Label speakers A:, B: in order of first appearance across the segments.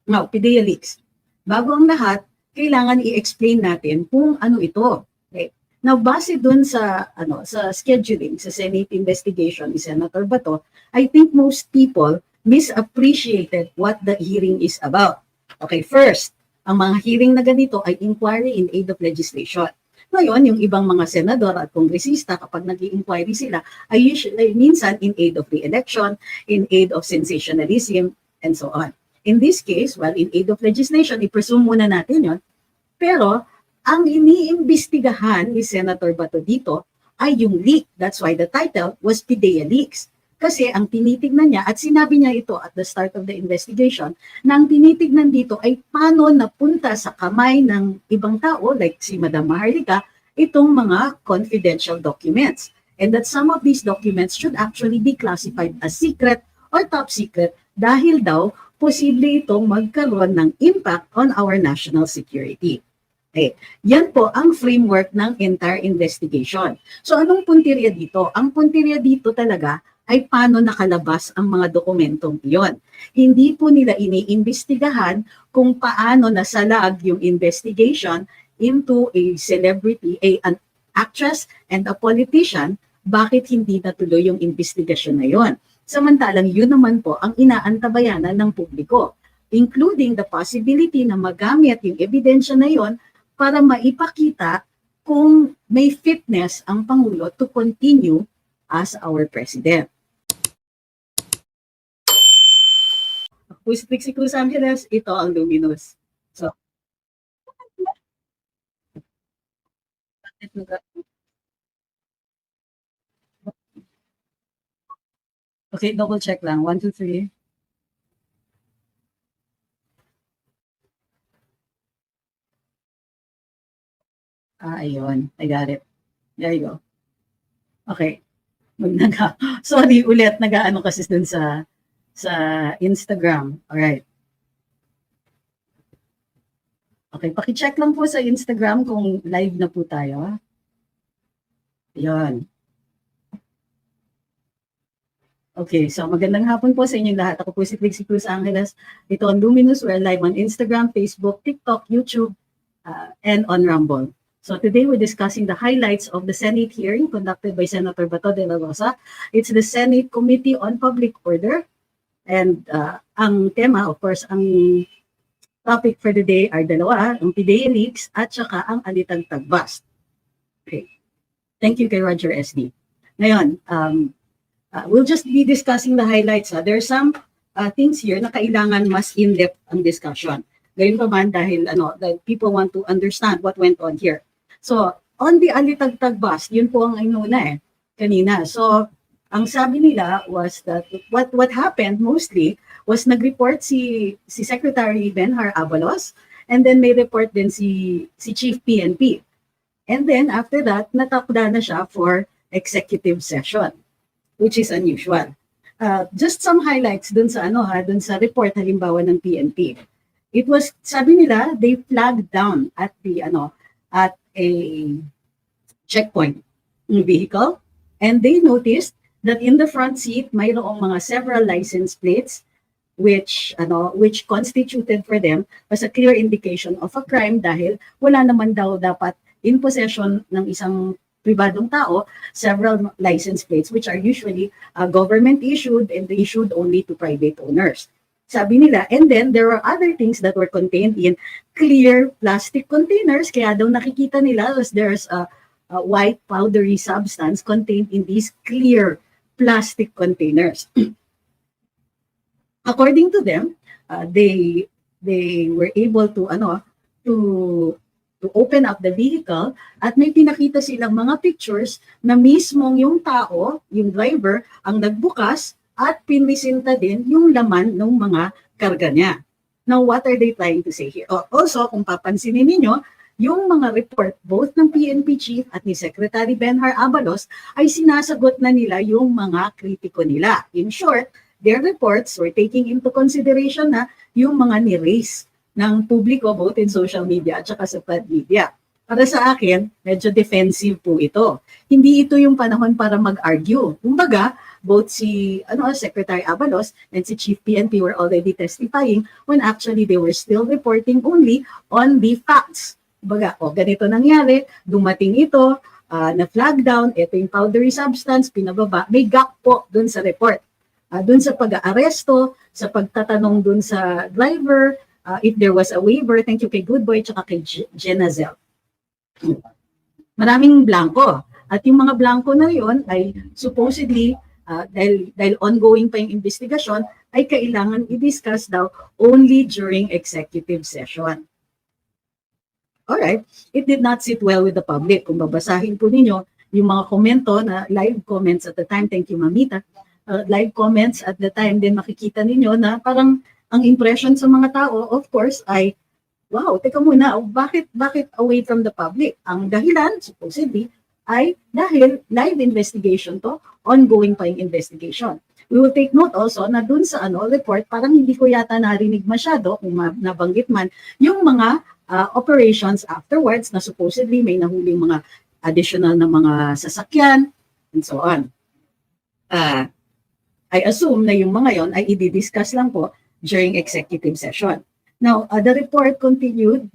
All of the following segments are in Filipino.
A: Now, PDEA leaks. Bago ang lahat, kailangan i-explain natin kung ano ito. Okay? Now, base dun sa sa scheduling, sa Senate investigation ni Senator Bato, I think most people misappreciated what the hearing is about. Okay, first, ang mga hearing na ganito ay inquiry in aid of legislation. Ngayon, yung ibang mga senador at kongresista, kapag nag-i-inquiry sila, ay usually, minsan in aid of re-election, in aid of sensationalism, and so on. In this case, well, in aid of legislation, i-presume muna natin yon. Pero, ang iniimbestigahan ni Senator Bato dito ay yung leak. That's why the title was PDEA Leaks. Kasi ang tinitignan niya, at sinabi niya ito at the start of the investigation, na ang tinitignan dito ay paano napunta sa kamay ng ibang tao, like si Madam Maharlika, itong mga confidential documents. And that some of these documents should actually be classified as secret or top secret dahil daw posible itong magkaroon ng impact on our national security. Okay. Yan po ang framework ng entire investigation. So anong puntirya dito? Ang puntirya dito talaga ay paano nakalabas ang mga dokumentong iyon. Hindi po nila iniimbestigahan kung paano nasalag yung investigation into a celebrity, an actress and a politician, bakit hindi natuloy yung investigasyon na yon. Samantalang yun naman po ang inaantabayanan ng publiko, including the possibility na magamit yung ebidensya na yon para maipakita kung may fitness ang Pangulo to continue as our President. Pustik si Cruz Angeles, ito ang luminous. So, okay, double check lang. 1, 2, 3. Ayun. I got it. There you go. Okay. Sorry ulit, nag-aano kasi dun sa Instagram. Alright. Okay, paki-check lang po sa Instagram kung live na po tayo. Ayun. Okay, so magandang hapon po sa inyong lahat. Ako po si Trixie Cruz Angeles. Ito ang Luminous. We're live on Instagram, Facebook, TikTok, YouTube, and on Rumble. So today we're discussing the highlights of the Senate hearing conducted by Senator Bato de la Rosa. It's the Senate Committee on Public Order. And ang tema, of course, ang topic for the day are dalawa, ang PDEA leaks at saka ang Alitagtag bust. Okay. Thank you kay Roger SD. Ngayon, we'll just be discussing the highlights. There are some things here na kailangan mas in-depth ang discussion. Gayun pa man dahil that people want to understand what went on here. So, on the Alitagtag bust, yun po ang inuna kanina. So, ang sabi nila was that what happened mostly was nag-report si Secretary Benhar Abalos, and then may report din si Chief PNP. And then after that, natakda na siya for executive session, which is unusual. Just some highlights dun sa dun sa report halimbawa ng PNP. It was, sabi nila, they flagged down at a checkpoint vehicle, and they noticed that in the front seat mayroong mga several license plates which constituted for them as a clear indication of a crime dahil wala naman daw dapat in possession ng isang pribadong tao several license plates which are usually government issued and issued only to private owners. Sabi nila, and then there were other things that were contained in clear plastic containers, kaya daw nakikita nila as there's a white powdery substance contained in these clear plastic containers. According to them, they were able to open up the vehicle at may pinakita silang mga pictures na mismong yung tao, yung driver, ang nagbukas at pinresenta din yung laman ng mga karga niya. Now, what are they trying to say here? Also, kung papansinin ninyo, yung mga report both ng PNP Chief at ni Secretary Benhar Abalos ay sinasagot na nila yung mga kritiko nila. In short, their reports were taking into consideration na yung mga ni-raise ng publiko both in social media at saka sa print media. Para sa akin, medyo defensive po ito. Hindi ito yung panahon para mag-argue. Kumbaga, both si Secretary Abalos and si Chief PNP were already testifying when actually they were still reporting only on the facts. Baga, ganito nangyari, dumating ito, na-flag down, ito yung powdery substance, pinababa, may gap po dun sa report. Dun sa pag-aaresto, sa pagtatanong dun sa driver, if there was a waiver, thank you kay Goodboy, tsaka kay Genazel. Maraming blanco. At yung mga blanco na yon ay supposedly, dahil ongoing pa yung investigasyon, ay kailangan i-discuss daw only during executive session. Alright, it did not sit well with the public. Kung babasahin po ninyo yung mga komento na live comments at the time, thank you Mamita, live comments at the time din makikita ninyo na parang ang impression sa mga tao, of course, ay wow, teka muna, bakit away from the public? Ang dahilan, supposedly, ay dahil live investigation to, ongoing pa yung investigation. We will take note also na dun sa report, parang hindi ko yata narinig masyado, kung nabanggit man, yung mga operations afterwards na supposedly may nahuling mga additional na mga sasakyan, and so on. I assume na yung mga yon ay i-discuss lang po during executive session. Now, the report continued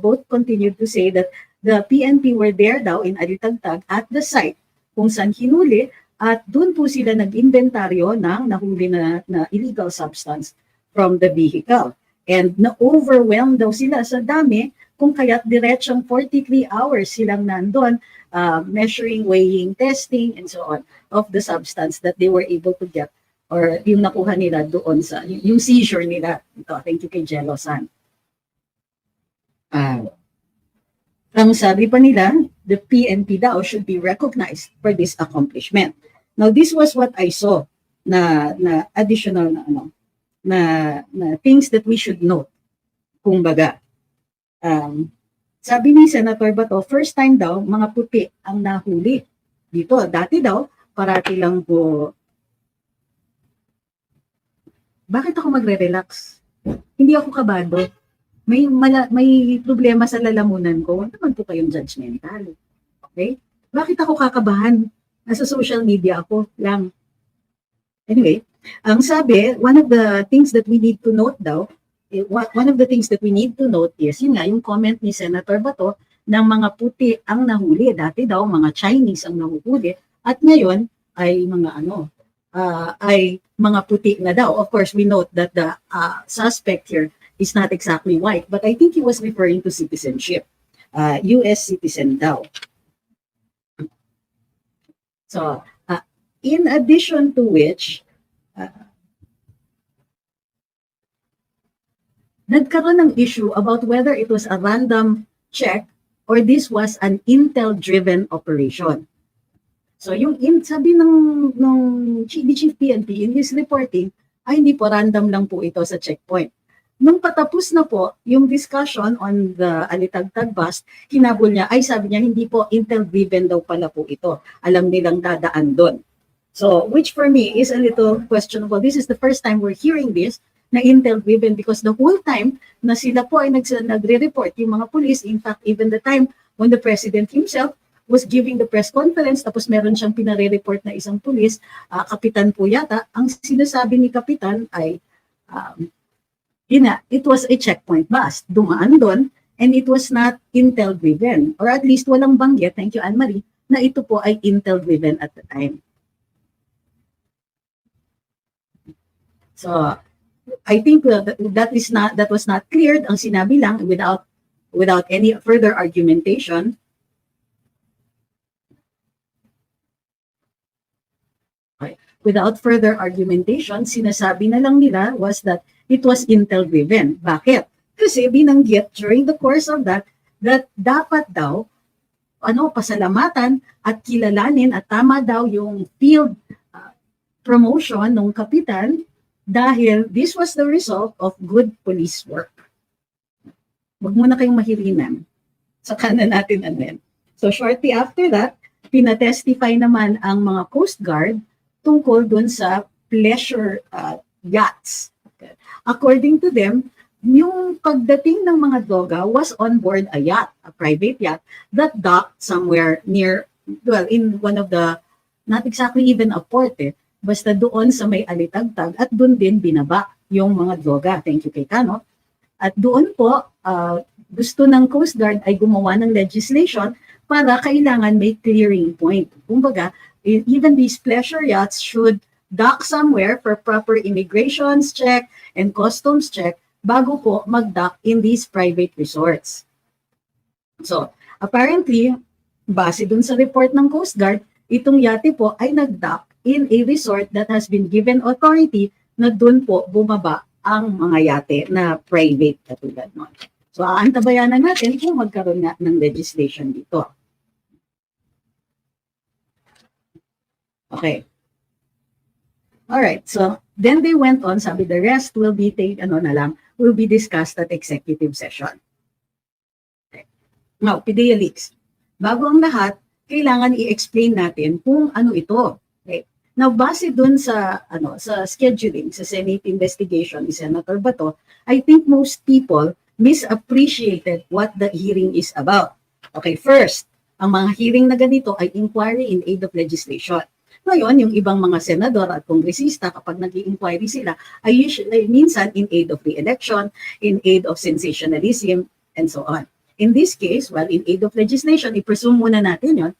A: both continued to say that the PNP were there daw in Alitagtag at the site kung saan hinuli at doon po sila nag-inventaryo ng nahuli na illegal substance from the vehicle. And na-overwhelmed daw sila sa dami kung kaya't diretsong 43 hours silang nandun measuring, weighing, testing, and so on of the substance that they were able to get or yung nakuha nila doon sa, yung seizure nila. Ito, thank you kay Jello-san. Ang sabi pa nila, the PNP daw should be recognized for this accomplishment. Now, this was what I saw na additional na things that we should note. Kumbaga, sabi ni Senator Bato, first time daw, mga puti ang nahuli. Dito, dati daw, parati lang po. Bakit ako magre-relax? Hindi ako kabado. May problema sa lalamunan ko. Huwag naman po kayong judgmental. Okay? Bakit ako kakabahan? Nasa social media ako lang. Anyway, ang sabi, one of the things that we need to note daw, one of the things that we need to note is, yun nga, yung comment ni Senator Bato, ng mga puti ang nahuli. Dati daw, mga Chinese ang nahuhuli. At ngayon, ay mga ay mga puti na daw. Of course, we note that the suspect here is not exactly white, but I think he was referring to citizenship. US citizen daw. So, in addition to which, nagkaroon ng issue about whether it was a random check or this was an intel-driven operation. So yung sabi ng Chief PNP in his reporting, ay hindi po random lang po ito sa checkpoint. Nung patapos na po yung discussion on the Alitagtag bust, hinabol niya, ay sabi niya hindi po intel-driven daw pala po ito. Alam nilang dadaan doon. So which for me is a little questionable. This is the first time we're hearing this na intel-driven because the whole time na sila po ay nagre-report yung mga police, in fact even the time when the President himself was giving the press conference, tapos meron siyang pinare-report na isang pulis, kapitan po yata, ang sinasabi ni kapitan ay, it was a checkpoint bust. Dumaan doon, and it was not intel-driven, or at least walang banggit, thank you Anne-Marie, na ito po ay intel-driven at the time. So, I think that was not cleared. Ang sinabi lang, without any further argumentation, sinasabi na lang nila was that it was intel-driven. Bakit? Kasi binanggit during the course of that dapat daw, pasalamatan at kilalanin at tama daw yung field promotion ng kapitan dahil this was the result of good police work. Huwag muna kayong mahirinan. Saka na natin anin. So shortly after that, pinatestify naman ang mga Coast Guard tungkol dun sa pleasure yachts. Okay. According to them, yung pagdating ng mga droga was on board a yacht, a private yacht, that docked somewhere near, well, in one of the, not exactly even a port, basta doon sa may alitagtag at doon din binaba yung mga droga. Thank you kay Kano. At doon po, gusto ng Coast Guard ay gumawa ng legislation para kailangan may clearing point. Kumbaga, even these pleasure yachts should dock somewhere for proper immigrations check and customs check bago po mag-dock in these private resorts. So, apparently, base dun sa report ng Coast Guard, itong yate po ay nag-dock in a resort that has been given authority na dun po bumaba ang mga yate na private katulad nun. So, aantabayanan natin kung magkaroon nga ng legislation dito. Okay. Alright, so then they went on, sabi the rest will be will be discussed at executive session. Okay. Now, PDEA leaks. Bago ang lahat, kailangan i-explain natin kung ano ito. Okay. Now, base dun sa sa scheduling, sa Senate investigation ni Senator Bato, I think most people misappreciated what the hearing is about. Okay, first, ang mga hearing na ganito ay inquiry in aid of legislation. Ngayon, yung ibang mga senador at kongresista, kapag nag-i-inquiry sila, ay usually minsan in aid of re-election, in aid of sensationalism, and so on. In this case, well, in aid of legislation, i-presume muna natin yon.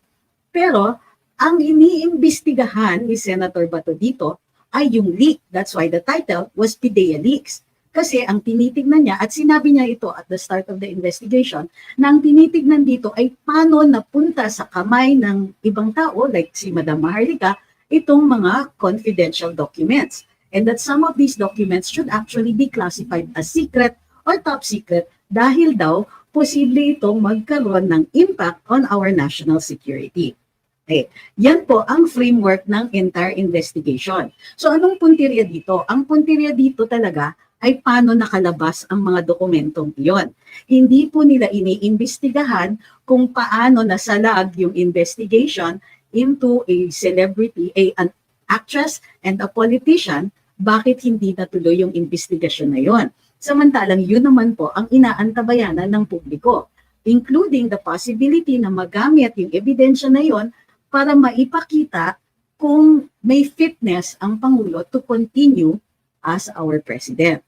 A: Pero, ang iniimbestigahan ni Senator Bato dito ay yung leak. That's why the title was PDEA Leaks. Kasi ang tinitignan niya, at sinabi niya ito at the start of the investigation, na ang tinitignan dito ay paano napunta sa kamay ng ibang tao, like si Madam Maharlika, itong mga confidential documents. And that some of these documents should actually be classified as secret or top secret dahil daw posible itong magkaroon ng impact on our national security. Okay. Yan po ang framework ng entire investigation. So anong puntirya dito? Ang puntirya dito talaga ay paano nakalabas ang mga dokumentong iyon. Hindi po nila iniimbestigahan kung paano nasalag yung investigation into a celebrity, an actress and a politician, bakit hindi natuloy yung investigasyon na yon. Samantalang yun naman po ang inaantabayanan ng publiko, including the possibility na magamit yung ebidensya na yon para maipakita kung may fitness ang Pangulo to continue as our president.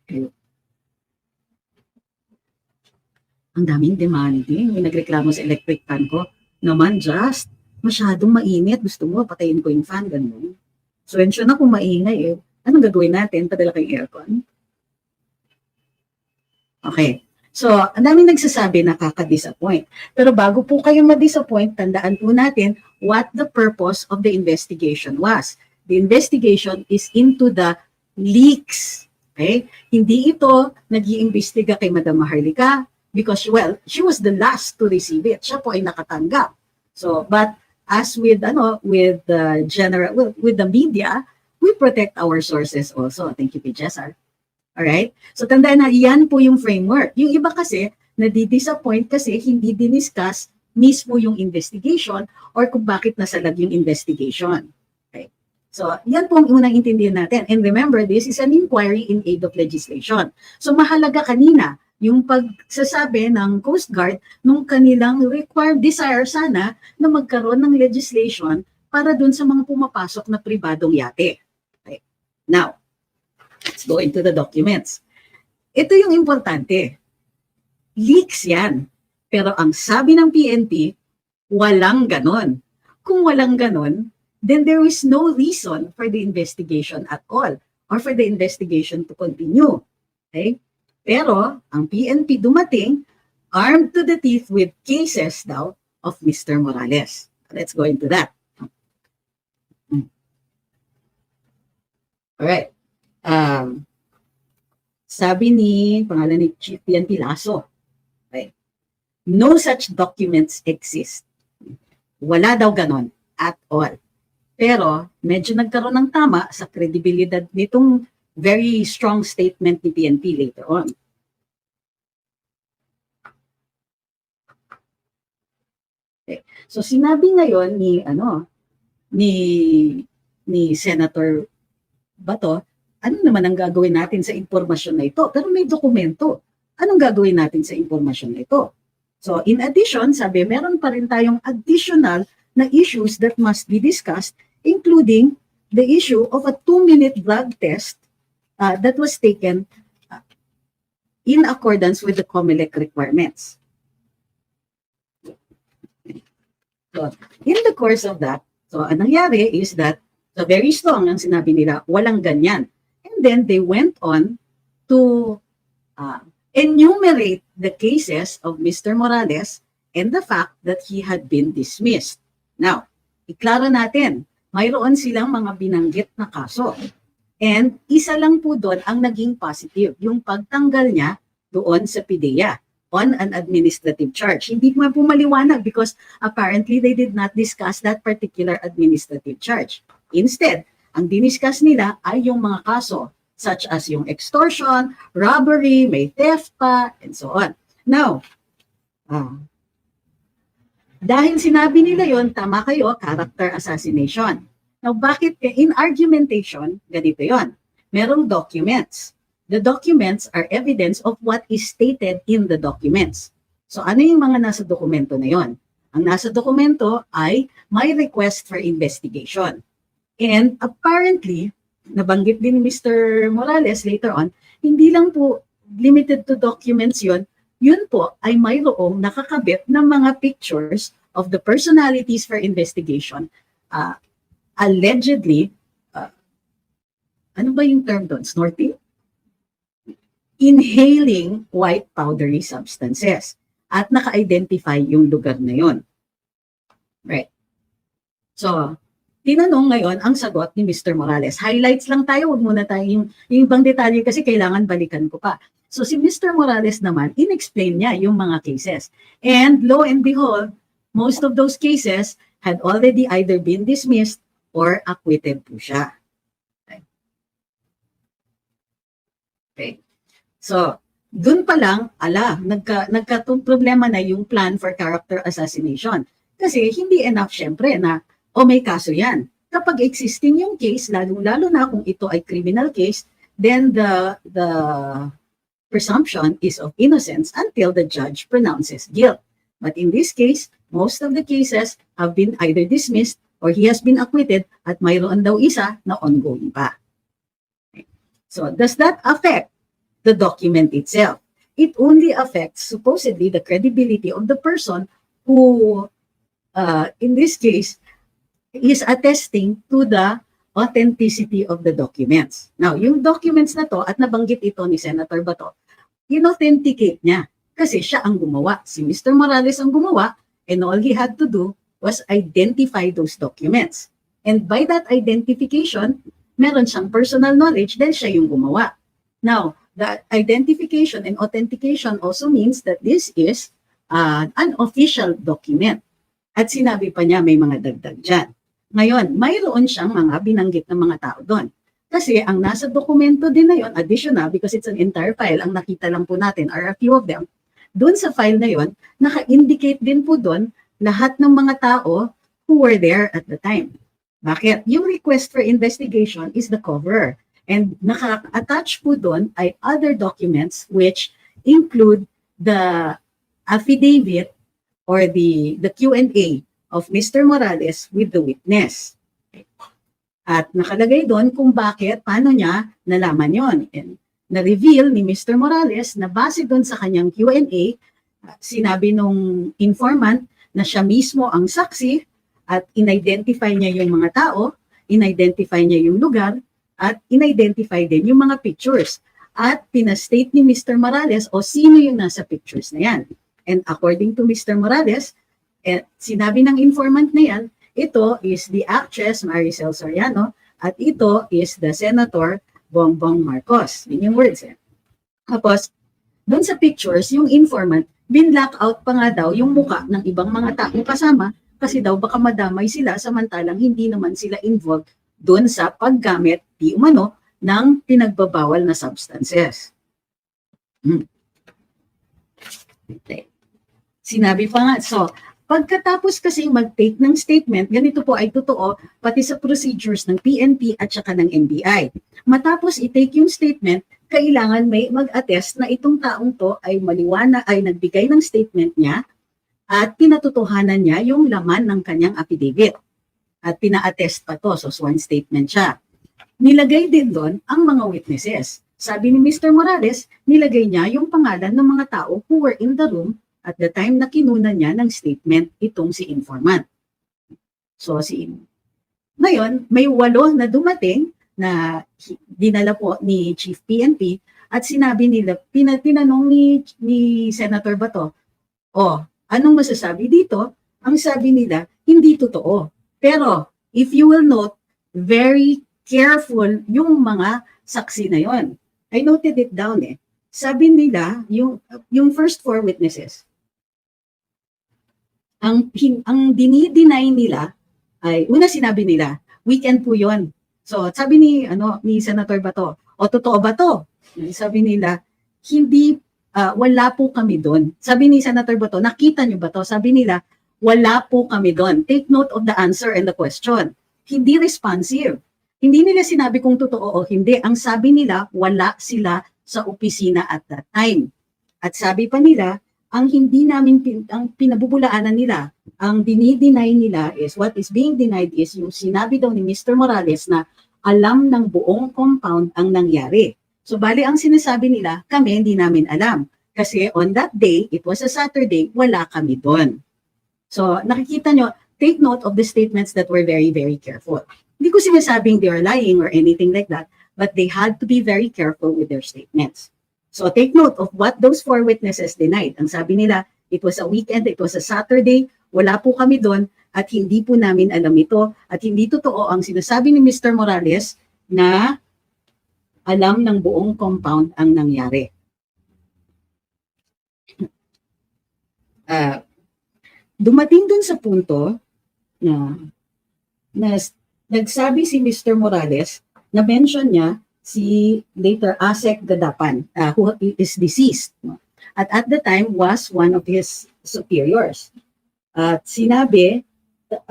A: Okay. Ang daming demanding. May nagreklamo sa electric fan ko. Naman, just, masyadong mainit. Gusto mo, patayin ko yung fan, gano'n. So, ensure na kung maingay anong gagawin natin? Padala kayong aircon? Okay. So, ang daming nagsasabi nakaka-disappoint. Pero bago po kayo ma-disappoint, tandaan po natin what the purpose of the investigation was. The investigation is into the leaks. Okay? Hindi ito nag-iimbestiga kay Madam Maharlika because, well, she was the last to receive it. Siya po ay nakatanggap. So, but as with with the media, we protect our sources also. Thank you, P.J.S.R. Alright? So, tandaan na, yan po yung framework. Yung iba kasi, nadi-disappoint kasi hindi diniscuss mismo yung investigation or kung bakit nasalag yung investigation. Okay? So, yan po ang unang intindihan natin. And remember, this is an inquiry in aid of legislation. So, mahalaga kanina yung pagsasabi ng Coast Guard nung kanilang required desire sana na magkaroon ng legislation para dun sa mga pumapasok na pribadong yate. Okay? Now, let's go into the documents. Ito yung importante. Leaks yan. Pero ang sabi ng PNP, walang ganon. Kung walang ganon, then there is no reason for the investigation at all or for the investigation to continue. Okay? Pero ang PNP dumating armed to the teeth with cases daw of Mr. Morales. Let's go into that. Alright. Sabi pangalan ni Chief PNP Lasso, okay, no such documents exist. Wala daw ganon at all. Pero medyo nagkaroon ng tama sa kredibilidad nitong very strong statement ni PNP later on. Okay. So sinabi ngayon ni Senator Bato, ano naman ang gagawin natin sa impormasyon na ito? Pero may dokumento. Anong gagawin natin sa impormasyon na ito? So, in addition, sabi, meron pa rin tayong additional na issues that must be discussed including the issue of a 2-minute drug test that was taken in accordance with the COMELEC requirements. So, in the course of that, so ang nangyari is that, so very strong ang sinabi nila, walang ganyan. And then they went on to enumerate the cases of Mr. Morales and the fact that he had been dismissed. Now, iklaro natin, mayroon silang mga binanggit na kaso. And isa lang po doon ang naging positive, yung pagtanggal niya doon sa PIDEA on an administrative charge. Hindi po maliwanag because apparently they did not discuss that particular administrative charge. Instead, ang diniscuss nila ay yung mga kaso such as yung extortion, robbery, may theft pa, and so on. Now, dahil sinabi nila yon, tama kayo, character assassination. Now, bakit? In argumentation, ganito yon. Merong documents. The documents are evidence of what is stated in the documents. So, ano yung mga nasa dokumento na yon? Ang nasa dokumento ay may request for investigation. And apparently, nabanggit din ni Mr. Morales later on, hindi lang po limited to documents yon, yun po ay mayroong nakakabit ng mga pictures of the personalities for investigation. Allegedly, ano ba yung term doon? Snorting? Inhaling white powdery substances. At naka-identify yung lugar na yon. Right. So, tinanong ngayon ang sagot ni Mr. Morales. Highlights lang tayo, huwag muna tayo yung ibang detalye kasi kailangan balikan ko pa. So si Mr. Morales naman, in-explain niya yung mga cases. And lo and behold, most of those cases had already either been dismissed or acquitted po siya. Okay. So, dun pa lang, problema na yung plan for character assassination. Kasi hindi enough syempre na may kaso yan. Kapag existing yung case, lalo na kung ito ay criminal case, then the presumption is of innocence until the judge pronounces guilt. But in this case, most of the cases have been either dismissed or he has been acquitted at mayroon daw isa na ongoing pa. Okay. So, does that affect the document itself? It only affects supposedly the credibility of the person who, in this case, is attesting to the authenticity of the documents. Now, yung documents na to, at nabanggit ito ni Senator Bato, in-authenticate niya kasi siya ang gumawa. Si Mr. Morales ang gumawa and all he had to do was identify those documents. And by that identification, meron siyang personal knowledge dahil siya yung gumawa. Now, the identification and authentication also means that this is an official document. At sinabi pa niya may mga dagdag dyan. Ngayon, mayroon siyang mga binanggit na mga tao doon. Kasi ang nasa dokumento din na yon, additional, because it's an entire file, ang nakita lang po natin are a few of them. Doon sa file na yon, naka-indicate din po doon lahat ng mga tao who were there at the time. Bakit? Yung request for investigation is the cover. And naka-attach po doon ay other documents which include the affidavit or the Q&A of Mr. Morales with the witness. At nakalagay doon kung bakit, paano niya nalaman yon. And na-reveal ni Mr. Morales na base doon sa kanyang Q&A, sinabi nung informant na siya mismo ang saksi at in-identify niya yung mga tao, in-identify niya yung lugar, at in-identify din yung mga pictures. At pinastate ni Mr. Morales o sino yung nasa pictures na yan. And according to Mr. Morales, sinabi ng informant na yan, ito is the actress Maricel Soriano at ito is the Senator Bongbong Marcos. Yun yung words eh. Tapos, doon sa pictures, yung informant, binlock out pa nga daw yung muka ng ibang mga taong kasama kasi daw baka madamay sila samantalang hindi naman sila involved doon sa paggamit di umano ng pinagbabawal na substances. Okay. Sinabi pa nga, so, pagkatapos kasi mag-take ng statement, ganito po ay totoo pati sa procedures ng PNP at saka ng NBI. Matapos i-take yung statement, kailangan may mag-attest na itong taong to ay maliwanag, ay nagbigay ng statement niya at pinatotohanan niya yung laman ng kanyang affidavit. at pina-attest pa to, so sworn statement siya. Nilagay din doon ang mga witnesses. Sabi ni Mr. Morales, nilagay niya yung pangalan ng mga tao who were in the room at the time na kinuna niya ng statement itong si informant. So ngayon, may 8 na dumating na dinala po ni Chief PNP at sinabi nila, tinanong ni Senator Bato, anong masasabi dito? Ang sabi nila, hindi totoo. Pero if you will note, very careful yung mga saksi na yon. I noted it down Sabi nila, yung first 4 witnesses, ang dinideny nila ay, una sinabi nila, weekend po yon. So sabi ni Senator Bato, totoo ba to? Sabi nila, hindi, wala po kami doon. Sabi ni Senator Bato, nakita niyo ba to? Sabi nila, wala po kami doon. Take note of the answer and the question. Hindi responsive. Hindi nila sinabi kung totoo o hindi. Ang sabi nila, wala sila sa opisina at that time. At sabi pa nila, ang hindi namin, ang pinabubulaanan nila, ang dinideny nila is, what is being denied is yung sinabi daw ni Mr. Morales na alam ng buong compound ang nangyari. So bali ang sinasabi nila, kami hindi namin alam. Kasi on that day, it was a Saturday, wala kami doon. So nakikita nyo, take note of the statements that were very, very careful. Hindi ko sinasabing they are lying or anything like that, but they had to be very careful with their statements. So take note of what those 4 witnesses denied. Ang sabi nila, it was a weekend, it was a Saturday, wala po kami doon at hindi po namin alam ito at hindi totoo ang sinasabi ni Mr. Morales na alam ng buong compound ang nangyari. Dumating dun sa punto na nagsabi si Mr. Morales, na mention niya si later Asek Gadapan, who is deceased. At the time was one of his superiors. At sinabi,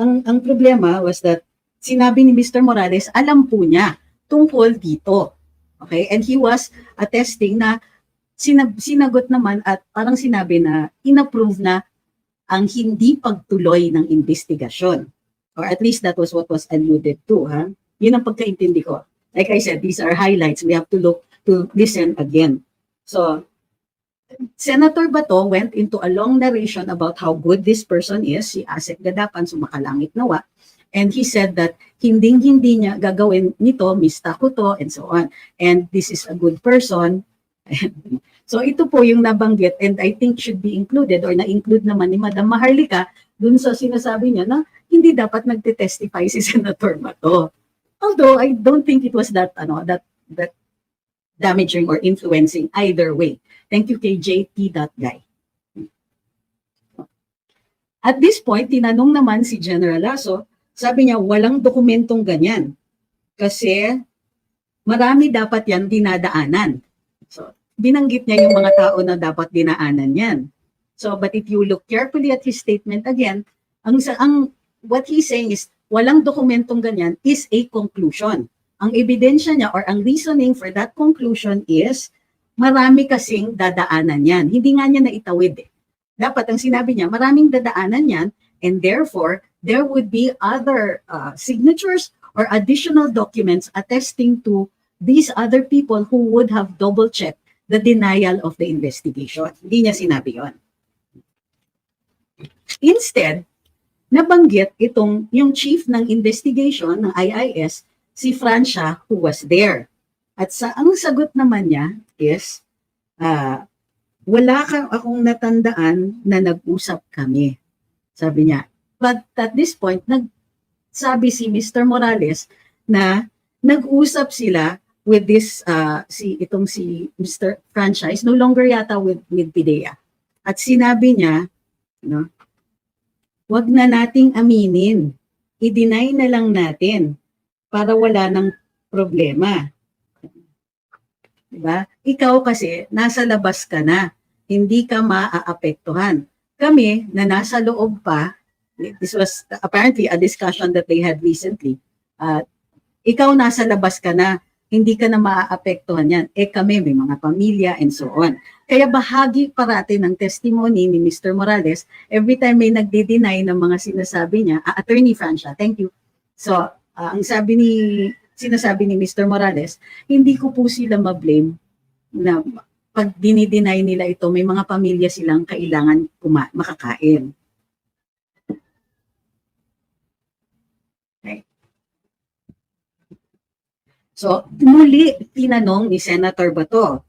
A: ang problema was that sinabi ni Mr. Morales, alam po niya tungkol dito. Okay? And he was attesting na sinagot naman at parang sinabi na inapprove na ang hindi pagtuloy ng investigasyon. Or at least that was what was alluded to. Yun ang pagkaintindi ko. Like I said, these are highlights. We have to listen again. So, Senator Bato went into a long narration about how good this person is, si Asek Gadapan, sumakalangit nawa. And he said that hindi niya gagawin nito, mistako to, and so on. And this is a good person. So ito po yung nabanggit and I think should be included or na-include naman ni Madam Maharlika dun sa sinasabi niya na hindi dapat nagte-testify si Senator Bato. Although I don't think it was that damaging or influencing either way. Thank you kay JT.guy. At this point, tinanong naman si General Lasso, sabi niya walang dokumentong ganyan kasi marami dapat yan dinadaanan. So, binanggit niya yung mga tao na dapat dinaanan yan. So, but if you look carefully at his statement again, what he's saying is walang dokumentong ganyan is a conclusion. Ang ebidensya niya or ang reasoning for that conclusion is marami kasing dadaanan yan. Hindi nga niya naitawid Dapat ang sinabi niya, maraming dadaanan yan and therefore, there would be other signatures or additional documents attesting to these other people who would have double-checked the denial of the investigation. Hindi niya sinabi yon. Instead, nabanggit yung chief ng investigation ng IIS, si Francia, who was there. At ang sagot naman niya is, wala akong natandaan na nag-usap kami. Sabi niya. But at this point, nagsabi si Mr. Morales na nag-usap sila with this, si Mr. Francia is no longer yata with PIDEA. At sinabi niya, wag na nating aminin. I-deny na lang natin para wala ng problema. Diba? Ikaw kasi, nasa labas ka na. Hindi ka maaapektuhan. Kami, na nasa loob pa, this was apparently a discussion that they had recently, ikaw nasa labas ka na, hindi ka na maaapektuhan yan. Kami, may mga pamilya and so on. Kaya bahagi parati ng testimony ni Mr. Morales, every time may nagde-deny ng mga sinasabi niya, Attorney Francia, thank you. So, ang sinasabi ni Mr. Morales, hindi ko po sila ma-blame na pag dinideny nila ito, may mga pamilya silang kailangan makakain. Okay. So, muli tinanong ni Senator Bato,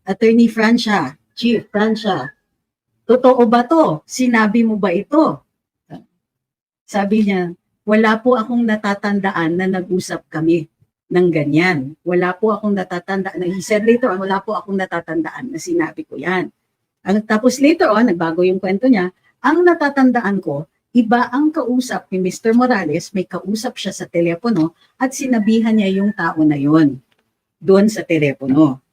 A: Attorney Francia, Chief Francia, totoo ba to? Sinabi mo ba ito? Sabi niya, wala po akong natatandaan na nag-usap kami ng ganyan. Wala po akong natatandaan. He said later on, wala po akong natatandaan na sinabi ko yan. Tapos later on, nagbago yung kwento niya, ang natatandaan ko, iba ang kausap ni Mr. Morales, may kausap siya sa telepono at sinabihan niya yung tao na yon doon sa telepono.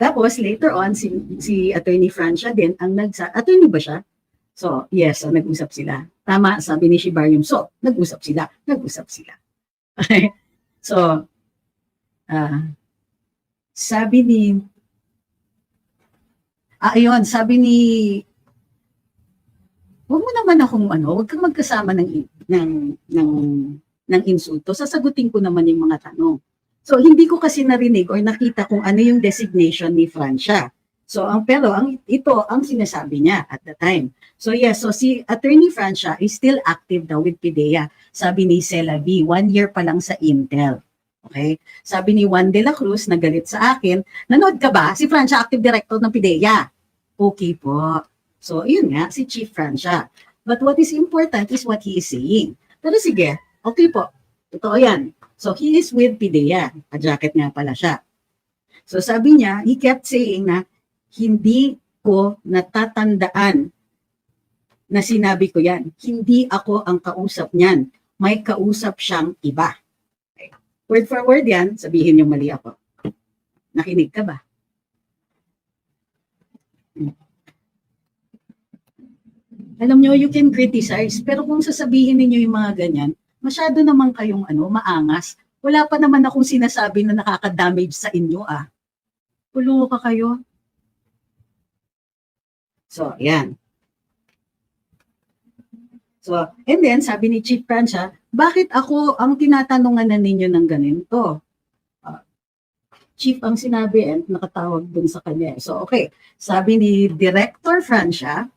A: Tapos later on, si Attorney Francia din ang attorney ba siya? So, yes, nag-usap sila. Tama, sabi ni Shibarium. So, nag-usap sila. Okay. So, sabi ni, huwag mo naman akong huwag kang magkasama ng insulto. Sasagutin ko naman yung mga tanong. So, hindi ko kasi narinig or nakita kung ano yung designation ni Francia. So, ito ang sinasabi niya at the time. So, yes, so si Attorney Francia is still active daw with PIDEA. Sabi ni Cela V, 1 year pa lang sa Intel. Okay? Sabi ni Juan de la Cruz, nagalit sa akin, nanood ka ba? Si Francia, active director ng PIDEA. Okay po. So, yun nga, si Chief Francia. But what is important is what he is saying. Pero sige, okay po. Totoo yan. So, he is with PIDEA. A-jacket nga pala siya. So, sabi niya, he kept saying na, hindi ko natatandaan na sinabi ko yan. Hindi ako ang kausap niyan. May kausap siyang iba. Okay. Word for word yan, sabihin yung mali ako. Nakinig ka ba? Alam nyo, you can criticize, pero kung sasabihin ninyo yung mga ganyan, masyado naman kayong maangas. Wala pa naman akong sinasabi na nakaka-damage sa inyo Pulo ka kayo. So, yan. So, and then, sabi ni Chief Francia, bakit ako ang tinatanungan na ninyo ng ganito? Chief ang sinabi and nakatawag dun sa kanya. So, okay. Sabi ni Director Francia,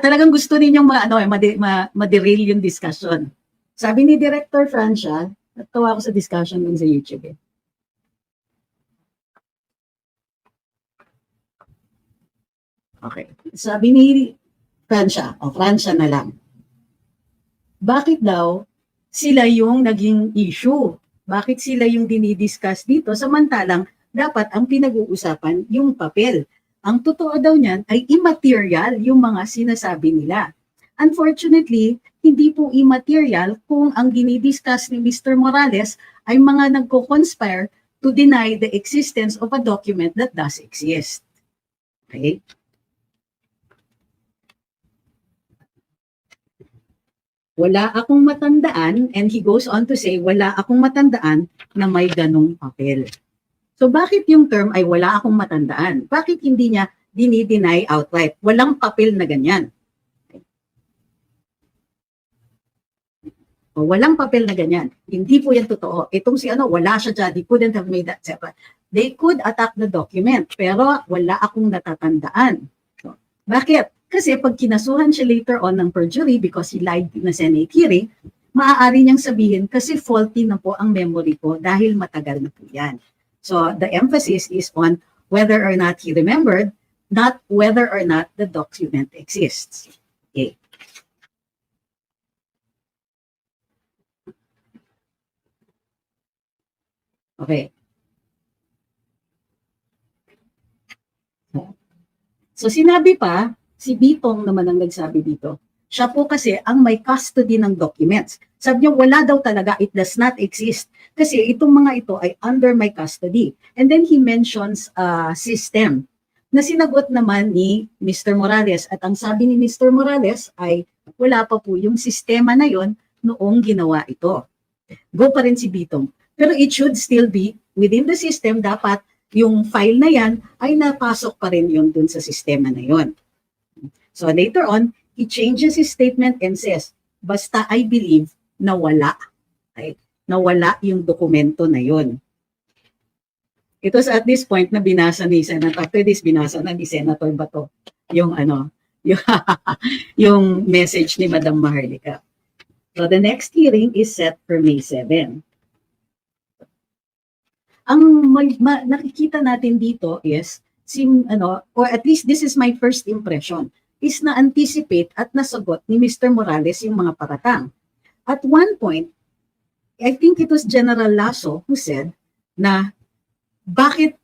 A: talagang gusto ninyong ma-derail yung discussion. Sabi ni Director Francia, natawa ako sa discussion dun sa YouTube Okay. Sabi ni Francia, Francia na lang. Bakit daw sila yung naging issue? Bakit sila yung dinidiscuss dito? Samantalang dapat ang pinag-uusapan yung papel. Ang totoo daw niyan ay immaterial yung mga sinasabi nila. Unfortunately, hindi po immaterial kung ang dinidiscuss ni Mr. Morales ay mga nagko-conspire to deny the existence of a document that does exist. Okay? Wala akong matandaan, and he goes on to say, wala akong matandaan na may ganong papel. So bakit yung term ay wala akong matandaan? Bakit hindi niya dinideny outright? Walang papel na ganyan. O, walang papel na ganyan. Hindi po yan totoo. Itong si wala siya dyan. They couldn't have made that separate. They could attack the document, pero wala akong natatandaan. So, bakit? Kasi pag kinasuhan siya later on ng perjury because he lied in a Senate hearing, maaari niyang sabihin kasi faulty na po ang memory ko dahil matagal na po yan. So the emphasis is on whether or not he remembered, not whether or not the document exists. Okay. Okay. So sinabi pa, si Bitong naman ang nagsabi dito, siya po kasi ang may custody ng documents. Sabi niya, wala daw talaga, it does not exist. Kasi itong mga ito ay under my custody. And then he mentions a system na sinagot naman ni Mr. Morales. At ang sabi ni Mr. Morales ay wala pa po yung sistema na yon noong ginawa ito. Go pa rin si Bitong. Pero it should still be within the system. Dapat yung file na yan ay napasok pa rin yun dun sa sistema na yun. So later on, he changes his statement and says, basta I believe na wala. Right? Na wala yung dokumento na yun. It was at this point na binasa ni Senator, after this binasa na ni Senator Bato yung yung message ni Madam Maharlika. So the next hearing is set for May 7. Ang nakikita natin dito is or at least this is my first impression, is na-anticipate at nasagot ni Mr. Morales yung mga paratang. At one point, I think it was General Lasso who said na bakit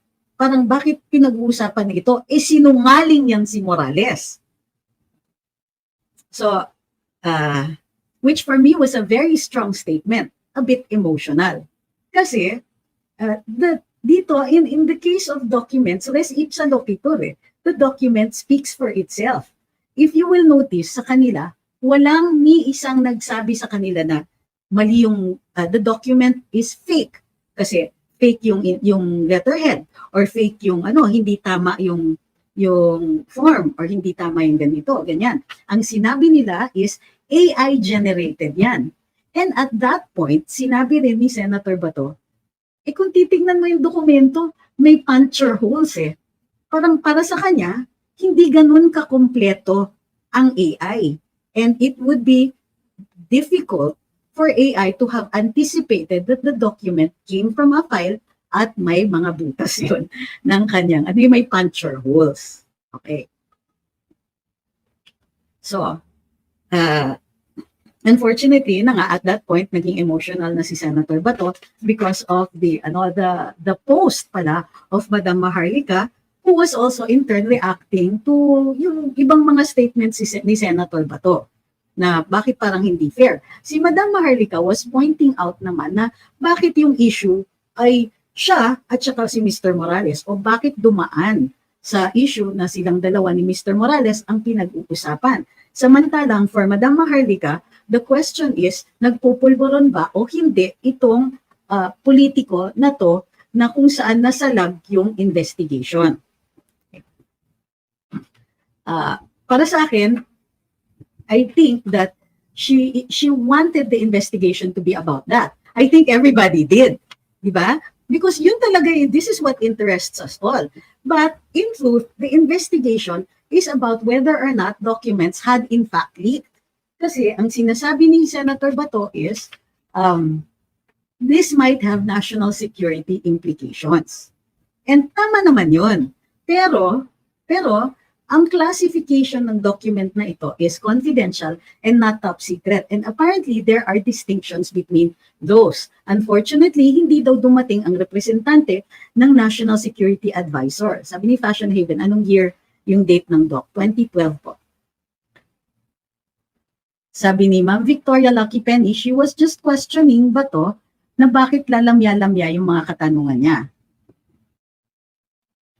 A: pinag-uusapan ito? Sinungaling yan si Morales. So, which for me was a very strong statement, a bit emotional. Kasi, dito, in the case of documents, res ipsa loquitur, the document speaks for itself. If you will notice sa kanila, walang ni isang nagsabi sa kanila na mali yung, the document is fake. Kasi fake yung letterhead, or fake yung hindi tama yung form, or hindi tama yung ganito, ganyan. Ang sinabi nila is AI generated yan. And at that point, sinabi rin ni Senator Bato, kung titignan mo yung dokumento, may puncture holes Parang para sa kanya, hindi ganun kakompleto ang AI. And it would be difficult for AI to have anticipated that the document came from a file at may mga butas yun ng kanyang, may puncture holes. Okay. So, unfortunately, at that point, naging emotional na si Senator Bato because of the post pala of Madam Maharlika, who was also in turn reacting to yung ibang mga statements ni Senator Bato na bakit parang hindi fair. Si Madam Maharlika was pointing out naman na bakit yung issue ay siya at saka si Mr. Morales, o bakit dumaan sa issue na silang dalawa ni Mr. Morales ang pinag-uusapan. Samantalang for Madam Maharlika, the question is, nagpupulburon ba o hindi itong politiko na to na kung saan nasalag yung investigation? Para sa akin, I think that she wanted the investigation to be about that. I think everybody did, di ba? Because yun talaga, this is what interests us all. But in truth, the investigation is about whether or not documents had in fact leaked. Kasi ang sinasabi ni Senator Bato is, this might have national security implications. And tama naman yun. Pero, ang classification ng document na ito is confidential and not top secret. And apparently, there are distinctions between those. Unfortunately, hindi daw dumating ang representante ng National Security Advisor. Sabi ni Fashion Haven, anong year yung date ng doc? 2012 po. Sabi ni Ma'am Victoria Lucky Penny, she was just questioning Bato na bakit lalamya-lamya yung mga katanungan niya.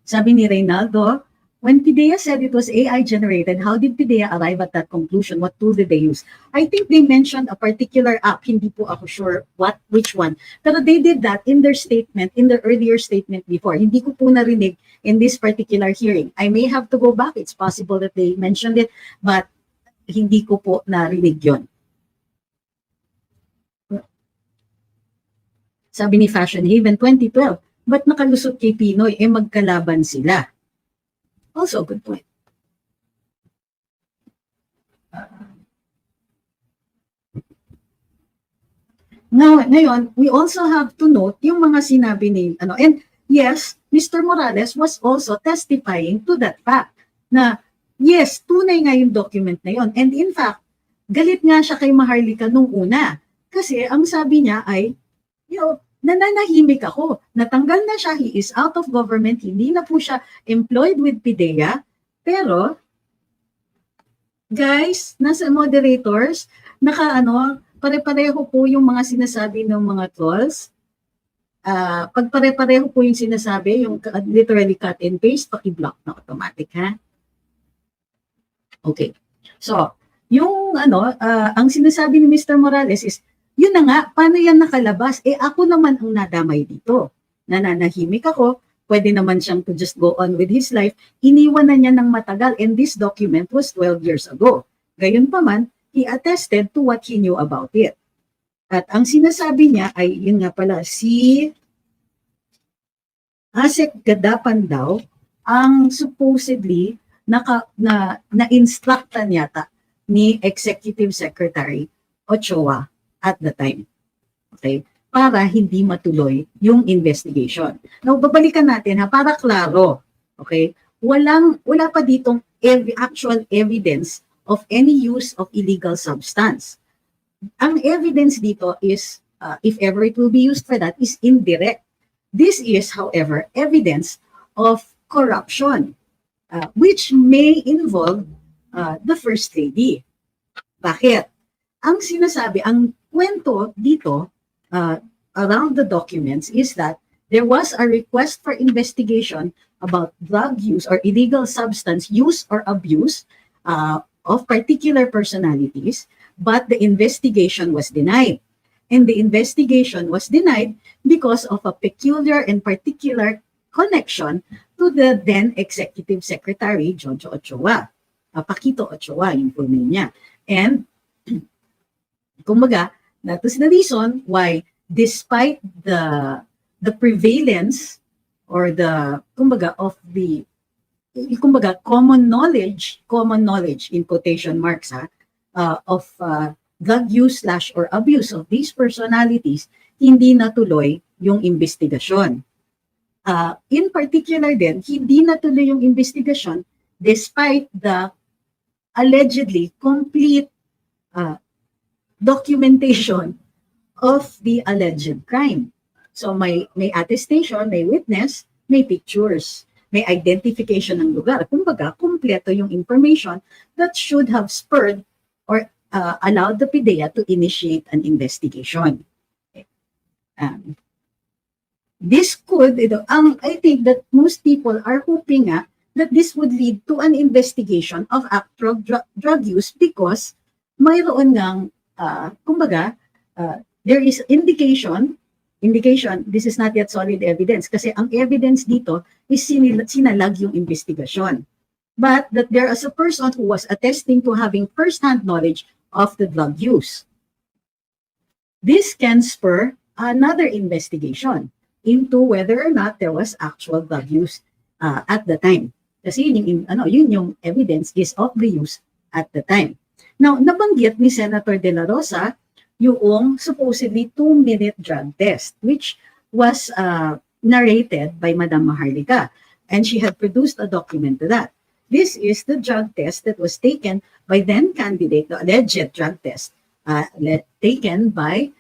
A: Sabi ni Reynaldo, when PIDEA said it was AI generated, how did PIDEA arrive at that conclusion? What tool did they use? I think they mentioned a particular app. Hindi po ako sure which one. Pero they did that in their statement, in their earlier statement before. Hindi ko po narinig in this particular hearing. I may have to go back. It's possible that they mentioned it, but hindi ko po narinig yun. Sabi ni Fashion Haven 2012, ba't nakalusot kay Pinoy? Magkalaban sila. Also, good point. Ngayon, we also have to note yung mga sinabi ni, and yes, Mr. Morales was also testifying to that fact na, yes, tunay nga yung document na yon. And in fact, galit nga siya kay Maharlika nung una. Kasi ang sabi niya ay, nananahimik ako. Natanggal na siya, he is out of government, hindi na po siya employed with PIDEA. Pero, guys, nasa moderators, pare-pareho po yung mga sinasabi ng mga trolls. Pag pare-pareho po yung sinasabi, yung literally cut and paste, paki-block na automatic, ha? Okay. So, yung ang sinasabi ni Mr. Morales is, Yun na nga, paano yan nakalabas? Ako naman ang nadamay dito. Nananahimik ako, pwede naman siyang to just go on with his life. Iniwan na niya ng matagal and this document was 12 years ago. Gayon pa man, he attested to what he knew about it. At ang sinasabi niya ay, yun nga pala, si Asek Gadapan daw, ang supposedly na-instructan yata ni Executive Secretary Ochoa at the time. Okay? Para hindi matuloy yung investigation. Now, babalikan natin para klaro. Okay? Wala pa ditong actual evidence of any use of illegal substance. Ang evidence dito is, if ever it will be used for that, is indirect. This is, however, evidence of corruption, which may involve the First Lady. Bakit? Ang sinasabi, ang kwento dito around the documents is that there was a request for investigation about drug use or illegal substance use or abuse of particular personalities, but the investigation was denied. And the investigation was denied because of a peculiar and particular connection to the then Executive Secretary, Jojo Ochoa. Paquito Ochoa, yung full name niya. And, kumbaga, that is the reason why, despite the prevalence or the, kumbaga, of the, kumbaga, common knowledge in quotation marks, of drug use / or abuse of these personalities, hindi natuloy yung investigasyon. In particular din, hindi natuloy yung investigasyon despite the allegedly complete documentation of the alleged crime. So may attestation, may witness, may pictures, may identification ng lugar. Kumbaga, kumpleto yung information that should have spurred or allowed the PIDEA to initiate an investigation. This could, I think that most people are hoping that this would lead to an investigation of actual drug use because mayroon ngang, kumbaga, there is indication, this is not yet solid evidence kasi ang evidence dito is sinalag yung investigasyon. But that there is a person who was attesting to having first-hand knowledge of the drug use. This can spur another investigation into whether or not there was actual drug use at the time. Kasi yun yung evidence is of the use at the time. Now, nabanggit ni Senator De La Rosa yung supposedly 2-minute drug test, which was narrated by Madam Maharlika. And she had produced a document to that. This is the drug test that was taken by then candidate, the alleged drug test, taken by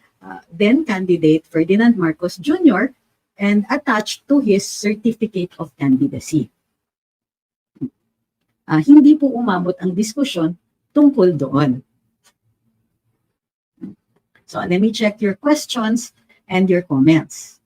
A: then candidate Ferdinand Marcos Jr. and attached to his certificate of candidacy. Hindi po umabot ang diskusyon tungkol doon. So let me check your questions and your comments.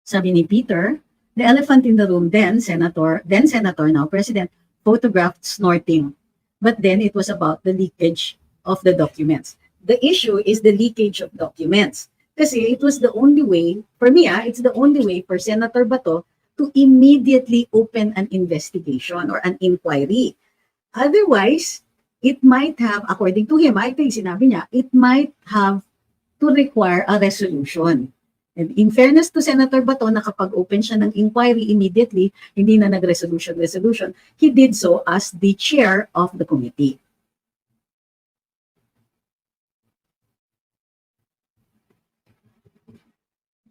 A: Sabi ni Peter, the elephant in the room then Senator, now President, photographed snorting. But then it was about the leakage of the documents. The issue is the leakage of documents. Kasi it was the only way, for me, it's the only way for Senator Bato to immediately open an investigation or an inquiry. Otherwise, it might have, according to him, I think sinabi niya, it might have to require a resolution. And in fairness to Senator Bato, nakapag-open siya ng inquiry immediately, hindi na nag-resolution, he did so as the chair of the committee.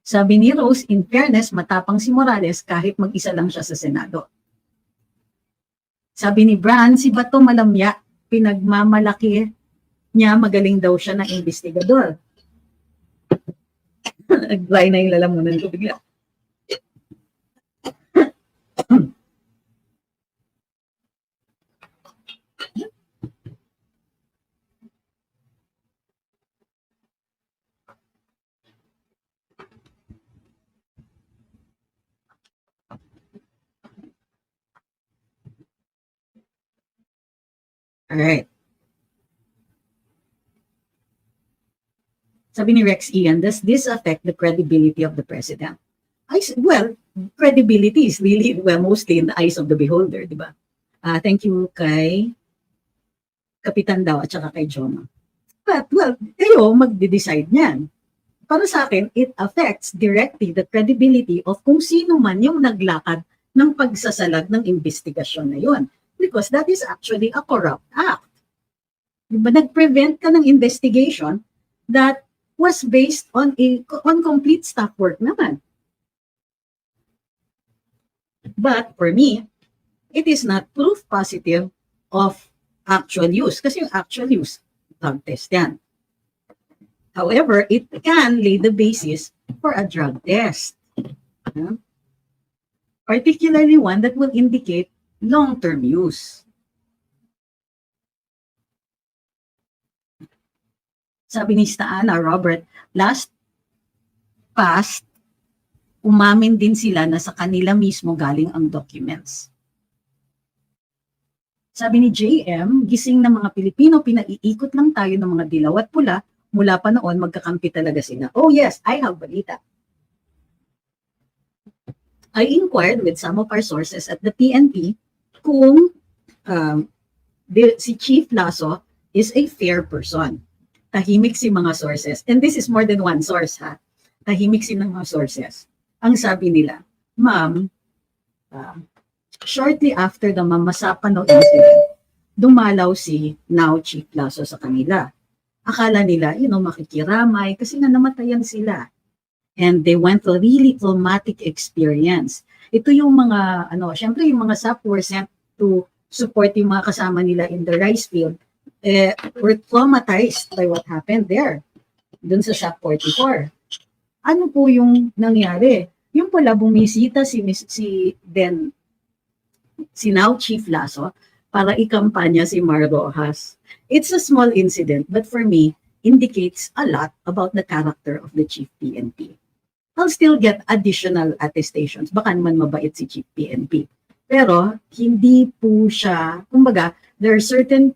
A: Sabi ni Rose, in fairness, matapang si Morales kahit mag-isa lang siya sa Senado. Sabi ni Bran, si Bato malamya, pinagmamalaki niya, magaling daw siya na investigador. Nag-dry na yung lalamunan ko bigla. All right. Sabi ni Rex Ian, does this affect the credibility of the president? Well, credibility is really, well, mostly in the eyes of the beholder, di ba? Thank you kay Kapitan daw at saka kay Jonah. But, well, kayo magde-decide niyan. Para sa akin, it affects directly the credibility of kung sino man yung naglakad ng pagsasalag ng investigasyon na yun. Because that is actually a corrupt act. Diba? Nag-prevent ka ng investigation that was based on complete staff work naman. But for me, it is not proof positive of actual use. Kasi yung actual use, drug test yan. However, it can lay the basis for a drug test. Particularly one that will indicate long-term use. Sabi ni Staana, Robert, past, umamin din sila na sa kanila mismo galing ang documents. Sabi ni JM, gising ng mga Pilipino, pinaiikot lang tayo ng mga dilaw at pula, mula pa noon magkakampi talaga sila. Oh yes, I have balita. I inquired with some of our sources at the PNP kung si Chief Lasso is a fair person. Tahimik si mga sources. And this is more than one source, ha? Tahimik si mga sources. Ang sabi nila, ma'am, shortly after the Mamasapano incident, dumalaw si now Chief Lasso sa kanila. Akala nila, makikiramay kasi nga namatayan sila. And they went through a really traumatic experience. Ito yung mga, syempre yung mga SAP were sent to support yung mga kasama nila in the rice field. Were traumatized by what happened there, dun sa SAP 44. Ano po yung nangyari? Yung pala bumisita si now Chief Lasso para ikampanya si Mar Rojas. It's a small incident, but for me, indicates a lot about the character of the Chief PNP. I'll still get additional attestations. Baka naman mabait si Chief PNP. Pero, hindi po siya, kumbaga, there are certain,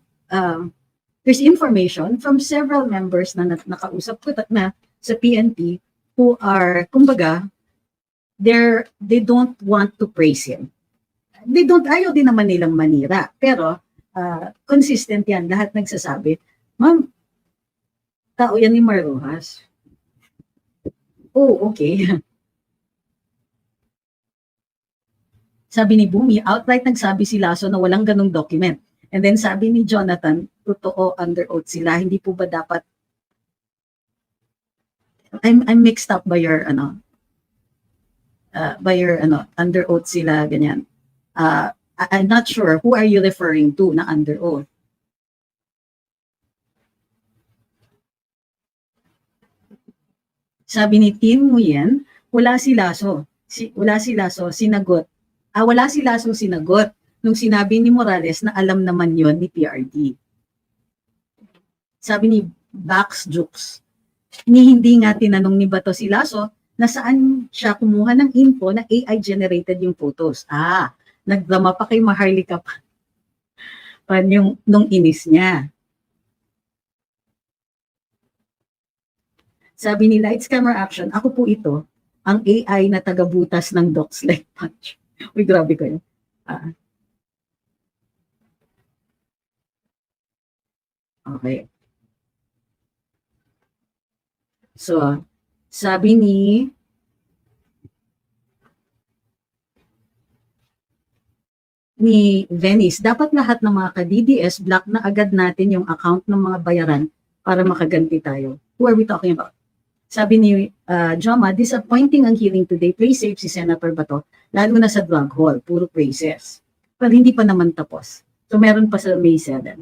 A: there's information from several members na nakausap ko na sa PNP who are, kumbaga, they don't want to praise him. Ayaw din naman nilang manira. Pero, consistent yan. Lahat nagsasabi, ma'am, tao yan ni Mar Rojas. Oh, okay. Sabi ni Bumi, outright nagsabi si Lasso na walang ganong document. And then sabi ni Jonathan, totoo, under oath sila. Hindi po ba dapat, I'm mixed up by your, under oath sila, ganyan. I'm not sure, who are you referring to na under oath? Sabi ni Tin Nguyen, wala si Lasso, sinagot. Wala si Lasso sinagot nung sinabi ni Morales na alam naman yon ni PRD. Sabi ni Bax Jukes, hindi nga tinanong ni Bato si Lasso na saan siya kumuha ng info na AI generated yung photos. Nagdrama pa kay Maharlika pa nung inis niya. Sabi ni Lights Camera Action, ako po ito, ang AI na tagabutas ng Docs Like Punch. Uy, grabe kayo. Okay. So, sabi ni Venice, dapat lahat ng mga ka-DDS block na agad natin yung account ng mga bayaran para makaganti tayo. Who are we talking about? Sabi ni Joma, disappointing ang hearing today. Play safe si Senator Bato, lalo na sa drug hall, puro praises. Pero hindi pa naman tapos. So meron pa sa May 7.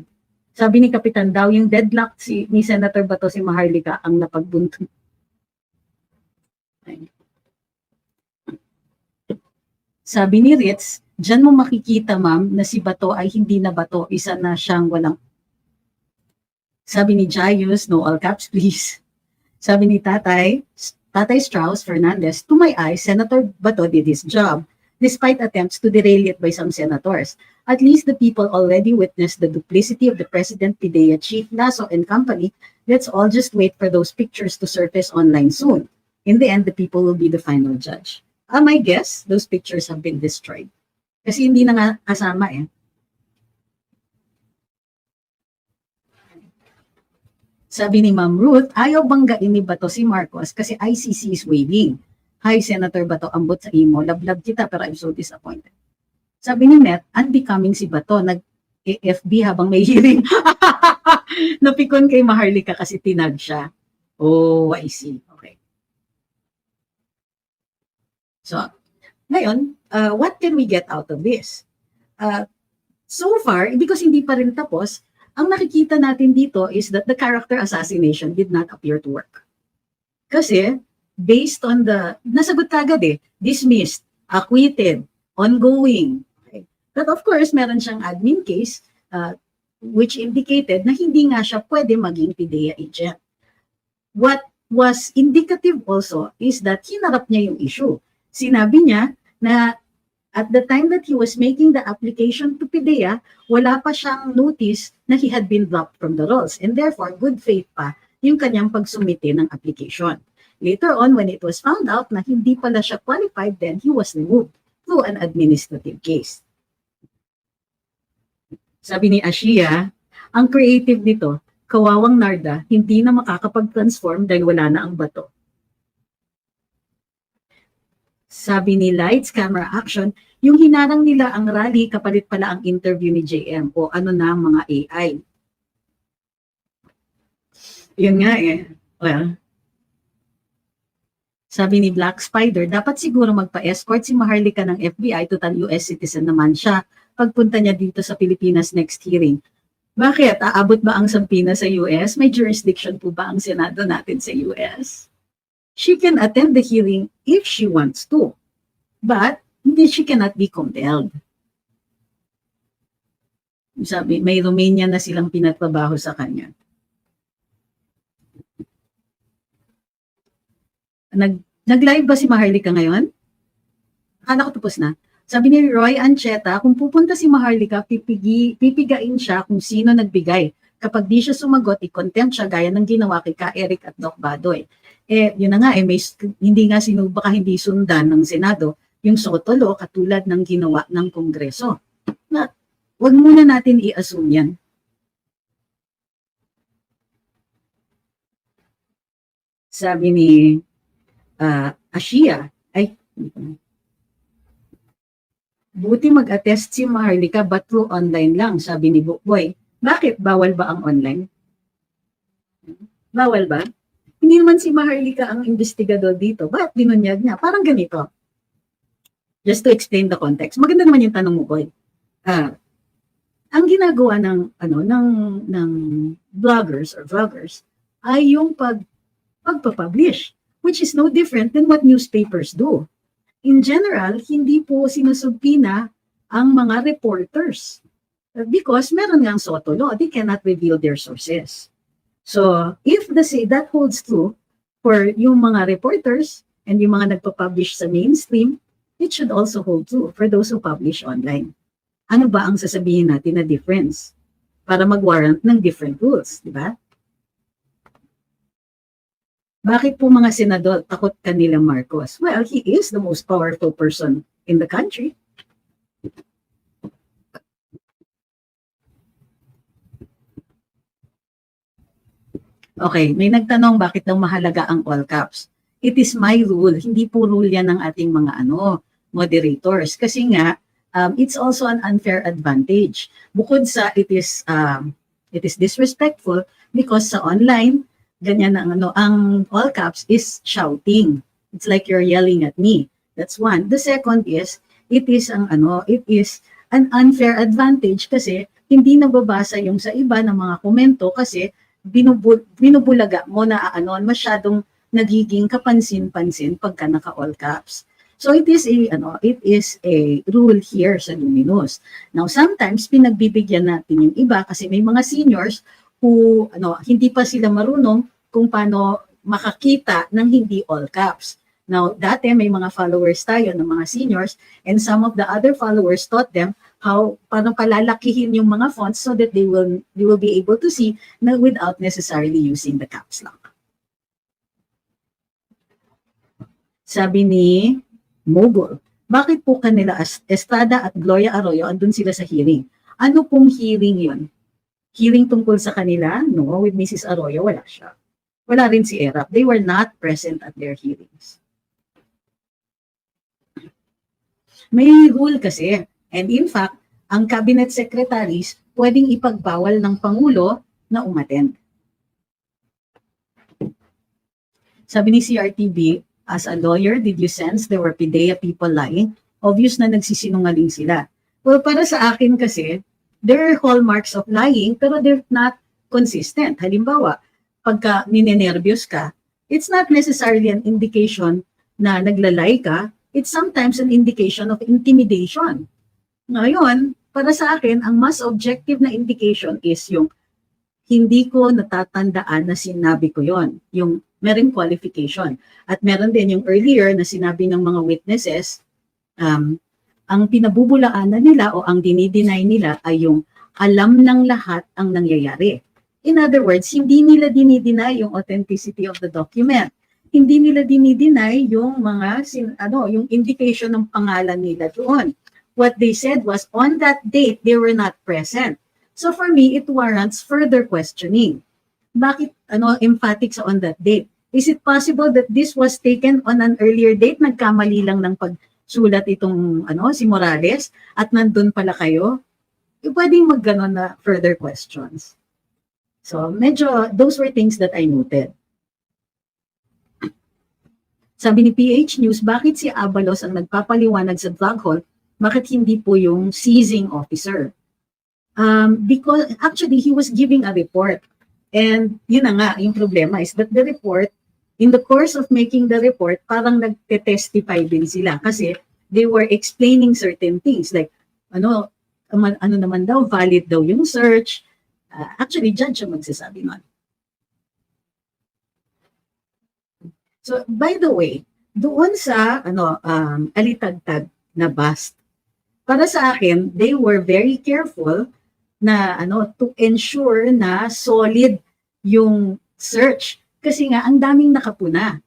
A: Sabi ni Kapitan daw, yung deadlock ni Senator Bato si Maharlika ang napagbunto. Sabi ni Ritz, dyan mo makikita ma'am na si Bato ay hindi na Bato, isa na siyang walang. Sabi ni Jaius, no all caps please. Sabi ni Tatay Strauss Fernandez, to my eyes, Senator Bato did his job, despite attempts to derail it by some senators. At least the people already witnessed the duplicity of the President Pidea, Chief Lasso and company Let's all just wait for those pictures to surface online soon. In the end, the people will be the final judge. My guess, those pictures have been destroyed. Kasi hindi na nga kasama eh. Sabi ni Ma'am Ruth, ayaw banggain ni Bato si Marcos kasi ICC is waiting. Hi, Senator Bato, ambot sa imo. Love kita pero I'm so disappointed. Sabi ni Net, unbecoming si Bato, nag-AFB habang may hearing. Napikon kay Maharlika kasi tinag siya. Oh, I see. Okay. So, ngayon, what can we get out of this? So far, because hindi pa rin tapos, ang nakikita natin dito is that the character assassination did not appear to work. Kasi, based on the, nasagot kagad eh, dismissed, acquitted, ongoing. Okay. But of course, meron siyang admin case, which indicated na hindi nga siya pwede maging PIDEA agent. What was indicative also is that hinarap niya yung issue. Sinabi niya na at the time that he was making the application to PIDEA, wala pa siyang notice na he had been dropped from the rolls. And therefore, good faith pa yung kanyang pagsumite ng application. Later on, when it was found out na hindi pala siya qualified, then he was removed through an administrative case. Sabi ni Ashia, ang creative nito, kawawang Narda, hindi na makakapag-transform dahil wala na ang bato. Sabi ni Lights, Camera, Action, yung hinarang nila ang rally kapalit pala ang interview ni JM o ano na mga AI. Yun nga eh. Well, sabi ni Black Spider, dapat siguro magpa-escort si Maharlika ng FBI, total US citizen naman siya, pagpunta niya dito sa Pilipinas next hearing. Bakit? Aabot ba ang sampina sa US? May jurisdiction po ba ang Senado natin sa US? She can attend the hearing if she wants to, but she cannot be compelled. Sabi, may Romania na silang pinagtrabaho sa kanya. Nag-live ba si Maharlika ngayon? Akala ko tapos na. Sabi ni Roy Ancheta, kung pupunta si Maharlika, pipigain siya kung sino nagbigay. Kapag di siya sumagot, i-contempt siya gaya ng ginawa kay Ka Eric at Doc Badoy. Yun na nga, hindi nga baka hindi sundan ng Senado yung sotolo katulad ng ginawa ng Kongreso. Huwag muna natin i-assume yan. Sabi ni Ashia, buti mag-attest si Maharlika but through online lang, sabi ni Bookboy. Bakit? Bawal ba ang online? Bawal ba? Hindi naman si Maharlika ang investigador dito. Bakit binunyag niya? Parang ganito. Just to explain the context. Maganda naman yung tanong mo, Boy. Ang ginagawa ng bloggers or vloggers ay yung pagpapublish, which is no different than what newspapers do. In general, hindi po sinusubpina ang mga reporters because meron ngang SOTO law, they cannot reveal their sources. So, if that holds true for yung mga reporters and yung mga nagpa-publish sa mainstream, it should also hold true for those who publish online. Ano ba ang sasabihin natin na difference? Para mag-warrant ng different rules, di ba? Bakit po mga senador takot kanila Marcos? Well, he is the most powerful person in the country. Okay, may nagtanong bakit daw mahalaga ang all caps. It is my rule, hindi po rule yan ng ating mga moderators. Kasi nga, it's also an unfair advantage. Bukod sa it is disrespectful because sa online, ganyan na ang all caps is shouting. It's like you're yelling at me. That's one. The second is, it is an unfair advantage kasi hindi nababasa yung sa iba ng mga komento kasi binubulaga mo na masyadong nagiging kapansin-pansin pagka naka all caps. So it is a rule here sa Luminous. Now sometimes pinagbibigyan natin yung iba kasi may mga seniors who hindi pa sila marunong kung paano makakita ng hindi all caps. Now dati may mga followers tayo ng mga seniors and some of the other followers taught them paano palalakihin yung mga fonts so that they will be able to see na without necessarily using the caps lock. Sabi ni Mogul, bakit po kanila Estrada at Gloria Arroyo andun sila sa hearing? Ano pong hearing yun? Hearing tungkol sa kanila? No, with Mrs. Arroyo, wala siya. Wala rin si Erap. They were not present at their hearings. May rule kasi. And in fact, ang cabinet secretaries pwedeng ipagbawal ng Pangulo na umattend. Sabi ni CRTV, as a lawyer, did you sense there were PIDEA people lying? Obvious na nagsisinungaling sila. Well, para sa akin kasi, there are hallmarks of lying pero they're not consistent. Halimbawa, pagka ninenervyos ka, it's not necessarily an indication na naglalay ka. It's sometimes an indication of intimidation. Ngayon, para sa akin, ang mas objective na indication is yung hindi ko natatandaan na sinabi ko yon, yung meron qualification. At meron din yung earlier na sinabi ng mga witnesses, ang pinabubulaanan nila o ang dinideny nila ay yung alam ng lahat ang nangyayari. In other words, hindi nila dinideny yung authenticity of the document. Hindi nila dinideny yung mga yung indication ng pangalan nila doon. What they said was on that date they were not present. So for me, it warrants further questioning. Bakit emphatic sa on that date? Is it possible that this was taken on an earlier date? Nagkamali lang ng pagsulat itong si Morales at nandun pala kayo? Pwedeng magganon na further questions. So medyo those were things that I noted. Sabi ni PH News, bakit si Abalos ang nagpapaliwanag sa vlog hall? Bakit hindi po yung seizing officer? Because actually he was giving a report. And yun na nga, yung problema is that the report, in the course of making the report, parang nagte-testify din sila kasi they were explaining certain things like ano naman daw, valid daw yung search. Actually, judge ang magsasabi nun. So, by the way, doon sa alitagtag na bust, para sa akin, they were very careful na to ensure na solid yung search kasi nga ang daming nakapuna.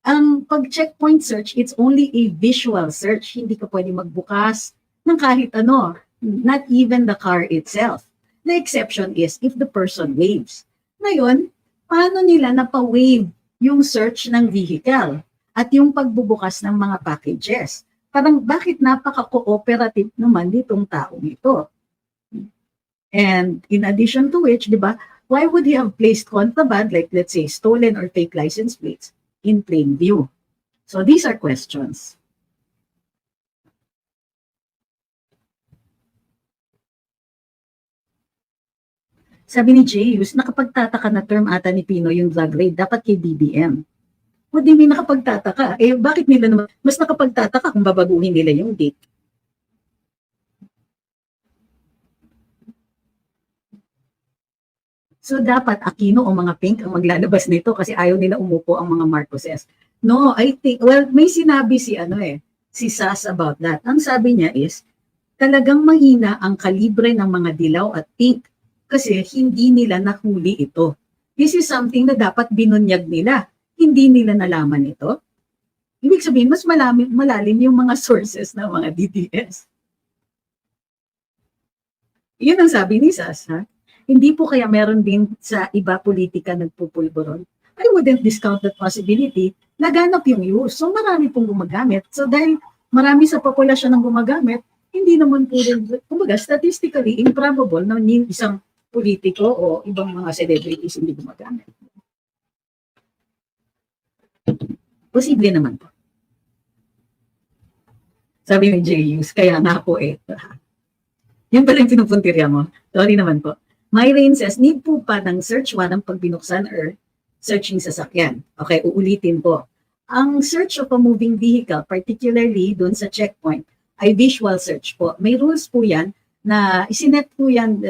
A: Ang pag-checkpoint search, it's only a visual search. Hindi ka pwede magbukas ng kahit not even the car itself. The exception is if the person waves. Ngayon, paano nila napa-wave yung search ng vehicle at yung pagbubukas ng mga packages? Parang bakit napaka-cooperative naman nitong taong ito? And in addition to which, di ba, why would he have placed contraband like let's say stolen or fake license plates in plain view? So these are questions. Sabi ni Jayus, nakapagtataka na term ata ni Pino yung drug raid, dapat kay BBM. O di may nakapagtataka. Bakit nila naman, mas nakapagtataka kung babaguhin nila yung date? So dapat Aquino o mga pink ang maglalabas nito kasi ayaw nila umupo ang mga Marcoses. No, I think, well, may sinabi si Sas about that. Ang sabi niya is, talagang mahina ang kalibre ng mga dilaw at pink kasi hindi nila nahuli ito. This is something na dapat binunyag nila. Hindi nila nalaman ito. Ibig sabihin, mas malalim yung mga sources ng mga DDS. Yun ang sabi ni Sas, ha? Hindi po kaya meron din sa iba politika nagpupulburon. I wouldn't discount that possibility. Naganap yung use. So marami pong gumagamit. So dahil marami sa populasyon ng gumagamit, hindi naman po rin, kumbaga, statistically improbable na isang politiko o ibang mga celebrities hindi gumagamit. Posible naman po. Sabi ni J.U.S., kaya nga po Yan pala yung pinupuntirya mo. Sorry naman po. Myrene says, need po pa ng search warrant pag binuksan or searching sasakyan. Okay, uulitin po. Ang search of a moving vehicle, particularly doon sa checkpoint, ay visual search po. May rules po yan na isinet po yan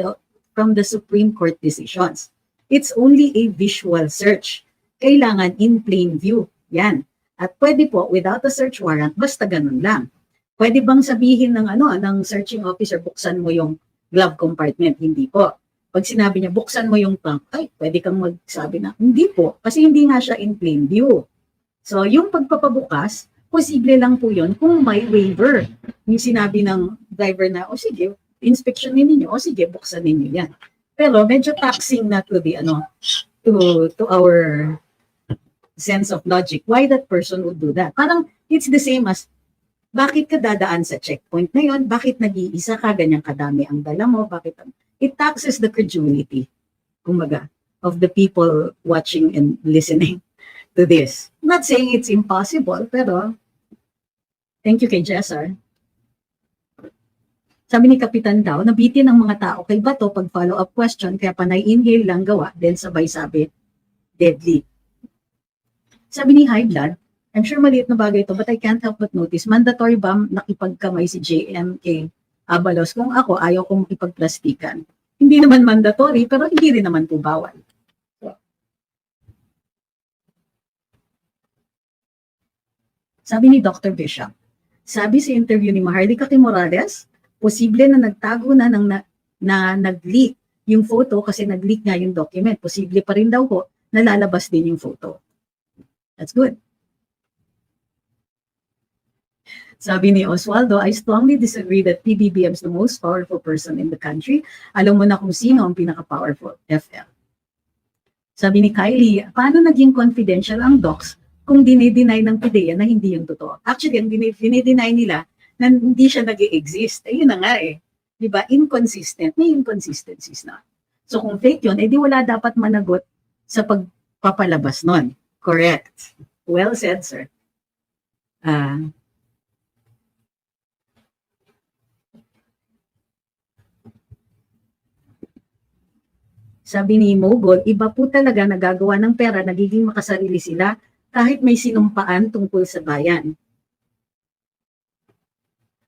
A: from the Supreme Court decisions. It's only a visual search. Kailangan in plain view. Yan. At pwede po, without a search warrant, basta ganun lang. Pwede bang sabihin ng ng searching officer, buksan mo yung glove compartment? Hindi po. Pag sinabi niya, buksan mo yung trunk, ay, pwede kang magsabi na, hindi po, kasi hindi nga siya in plain view. So, yung pagpapabukas, posible lang po yun kung may waiver. Yung sinabi ng driver na, o sige, inspeksyonin ninyo, o sige, buksan ninyo yan. Pero medyo taxing na to the, to our sense of logic. Why that person would do that? Parang, it's the same as, bakit ka dadaan sa checkpoint na yun? Bakit nag-iisa ka? Ganyang kadami ang dala mo? It taxes the credulity, kumbaga, of the people watching and listening to this. I'm not saying it's impossible, pero thank you kay Jessar. Sabi ni Kapitan daw, nabitin ang mga tao kay Bato pag follow-up question, kaya panay inhale lang gawa, then sabay sabi, deadly. Sabi ni High Blood, I'm sure maliit na bagay ito, but I can't help but notice, mandatory ba nakipagkamay si JMK Abalos? Kung ako, ayaw kong makipagplastikan. Hindi naman mandatory, pero hindi rin naman po bawal. So, sabi ni Dr. Bishop, sabi sa interview ni Maharlika Morales, posible na nagtago na nag-leak yung photo kasi nag-leak nga yung document. Posible pa rin daw po na lalabas din yung photo. That's good. Sabi ni Oswaldo, I strongly disagree that PBBM is the most powerful person in the country. Alam mo na kung sino ang pinaka-powerful, FL. Sabi ni Kylie, paano naging confidential ang docs kung dinideny ng PDEA na hindi yung totoo? Actually, ang dinideny nila na hindi siya nag-i-exist. Ayun na nga eh. Diba? Inconsistent. May inconsistencies na. So kung fake yun, edi wala dapat managot sa pagpapalabas nun. Correct. Well said, sir. Sabi ni Mogol, iba po talaga nagagawa ng pera, nagiging makasarili sila kahit may sinumpaan tungkol sa bayan.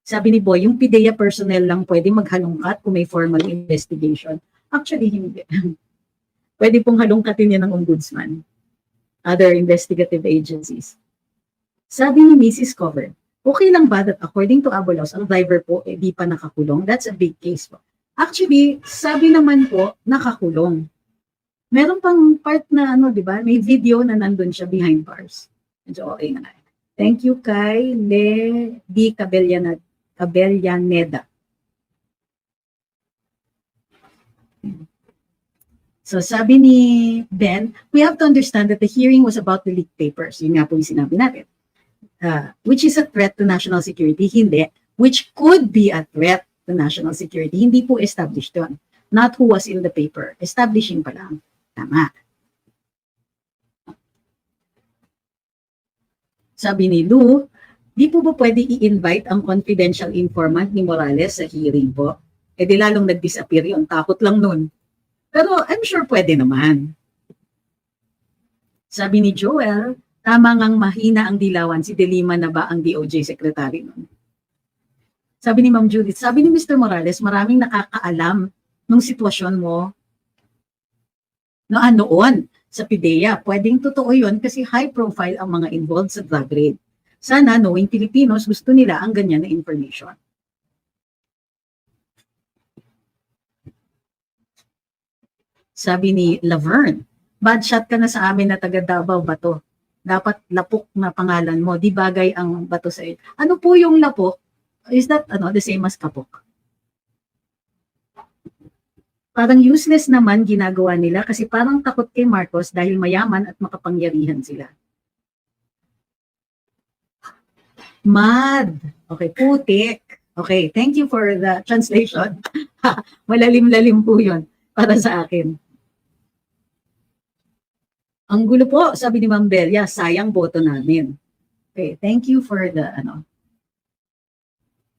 A: Sabi ni Boy, yung PDEA personnel lang pwede maghalungkat kung may formal investigation. Actually, hindi. Pwede pong halungkatin yan ng ombudsman, other investigative agencies. Sabi ni Mrs. Cover, okay lang ba that according to Abalos, ang driver po di pa nakakulong? That's a big case po. Actually, sabi naman po, nakakulong. Meron pang part na di ba? May video na nandun siya behind bars. Medyo okay na. Thank you kay Lady Cabellaneda. So sabi ni Ben, we have to understand that the hearing was about the leaked papers. Yun nga po yung sinabi natin. Which is a threat to national security. Hindi. Which could be a threat to national security. Hindi po established yun. Not who was in the paper. Establishing pa lang. Tama. Sabi ni Lou, di po ba pwede i-invite ang confidential informant ni Morales sa hearing po? Eh di lalong nag-disappear yun. Takot lang nun. Pero I'm sure pwede naman. Sabi ni Joel, tama ngang mahina ang dilawan. Si De Lima na ba ang DOJ secretary nun? Sabi ni Ma'am Judith, sabi ni Mr. Morales, maraming nakakaalam ng sitwasyon mo noon sa PDEA. Pwedeng totoo yun kasi high profile ang mga involved sa drug raid. Sana knowing Filipinos, gusto nila ang ganyan na information. Sabi ni Laverne, bad shot ka na sa amin na taga Davao Bato. Dapat lapok na pangalan mo. Di bagay ang Bato sa iyo. Ano po yung lapok? Is that the same as kapok? Parang useless naman ginagawa nila kasi parang takot kay Marcos dahil mayaman at makapangyarihan sila. Mad. Okay, putik. Okay, thank you for the translation. Malalim-lalim po yun para sa akin. Ang gulo po, sabi ni Ma'am Belia, sayang boto namin. Okay, thank you for the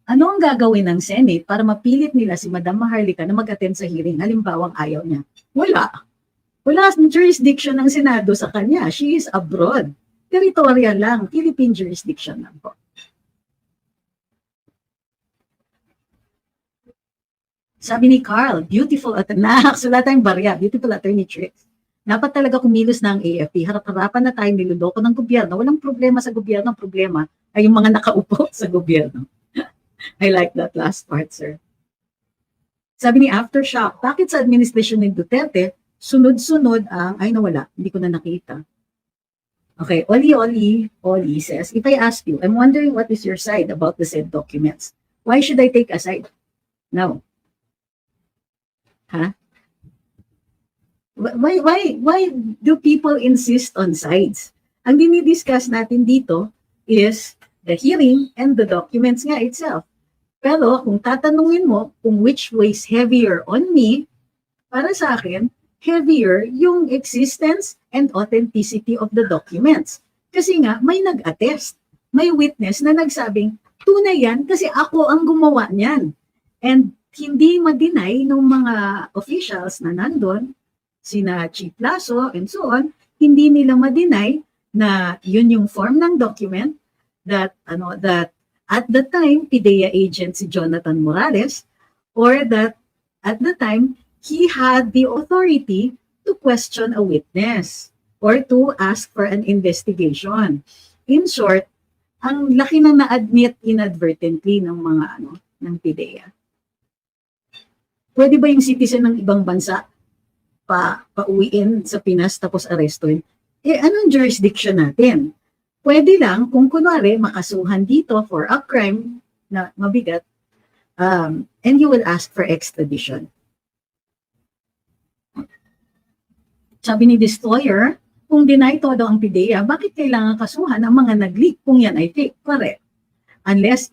A: Ano ang gagawin ng Senate para mapilit nila si Madam Maharlika na mag-attend sa hearing? Halimbawang ayaw niya. Wala. Wala jurisdiction ng Senado sa kanya. She is abroad. Territorial lang. Philippine jurisdiction lang po. Sabi ni Carl, beautiful at nakakasulat tayong barya. Beautiful attorney tricks. Dapat talaga kumilos na ang AFP. Harap-harapan na tayong niloloko ng gobyerno. Walang problema sa gobyerno. Ang problema ay yung mga nakaupo sa gobyerno. I like that last part, sir. Sabi ni Aftershock, bakit sa administrasyon ni Duterte, sunod-sunod ang, ay nawala, hindi ko na nakita. Okay, Oli says, if I ask you, I'm wondering what is your side about the said documents. Why should I take a side? No. Huh? Why do people insist on sides? Ang dinidiscuss natin dito is the hearing and the documents nga itself. Pero kung tatanungin mo kung which weighs heavier on me, para sa akin, heavier yung existence and authenticity of the documents. Kasi nga, may nag-attest, may witness na nagsabing, tunay yan kasi ako ang gumawa niyan. And hindi ma-deny ng mga officials na nandun, sina Chief Lasso and so on, hindi nila ma-deny na yun yung form ng document that at the time PIDEA agent si Jonathan Morales, or that at the time he had the authority to question a witness or to ask for an investigation. In short, ang laki na na-admit inadvertently ng mga ng PIDEA. Pwede ba yung citizen ng ibang bansa pauwiin sa Pinas tapos arestuin? Anong jurisdiction natin? Pwede lang kung kunwari makasuhan dito for a crime na mabigat, and you will ask for extradition. Sabi ni Destroyer, kung deny todo ang PIDEA, bakit kailangan kasuhan ang mga nag-leak kung yan ay fake? Correct. Unless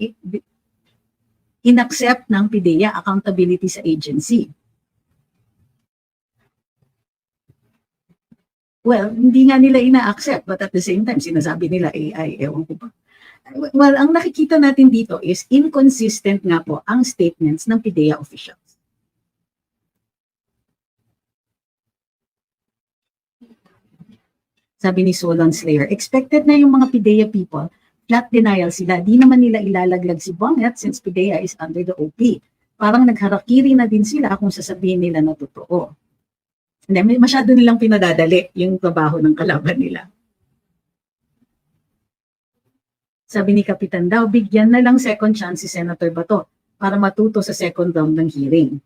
A: inaccept ng PIDEA accountability sa agency. Well, hindi nga nila ina-accept, but at the same time, sinasabi nila AI, ewan ko ba. Well, ang nakikita natin dito is inconsistent nga po ang statements ng PIDEA officials. Sabi ni Solon Slayer, expected na yung mga PIDEA people, flat denial sila. Di naman nila ilalaglag si Bonget since PIDEA is under the OP. Parang nagharakiri na din sila kung sasabihin nila na totoo. Hindi, masyado nilang pinadadali yung trabaho ng kalaban nila. Sabi ni Kapitan daw, bigyan na lang second chance si Senator Bato para matuto sa second round ng hearing.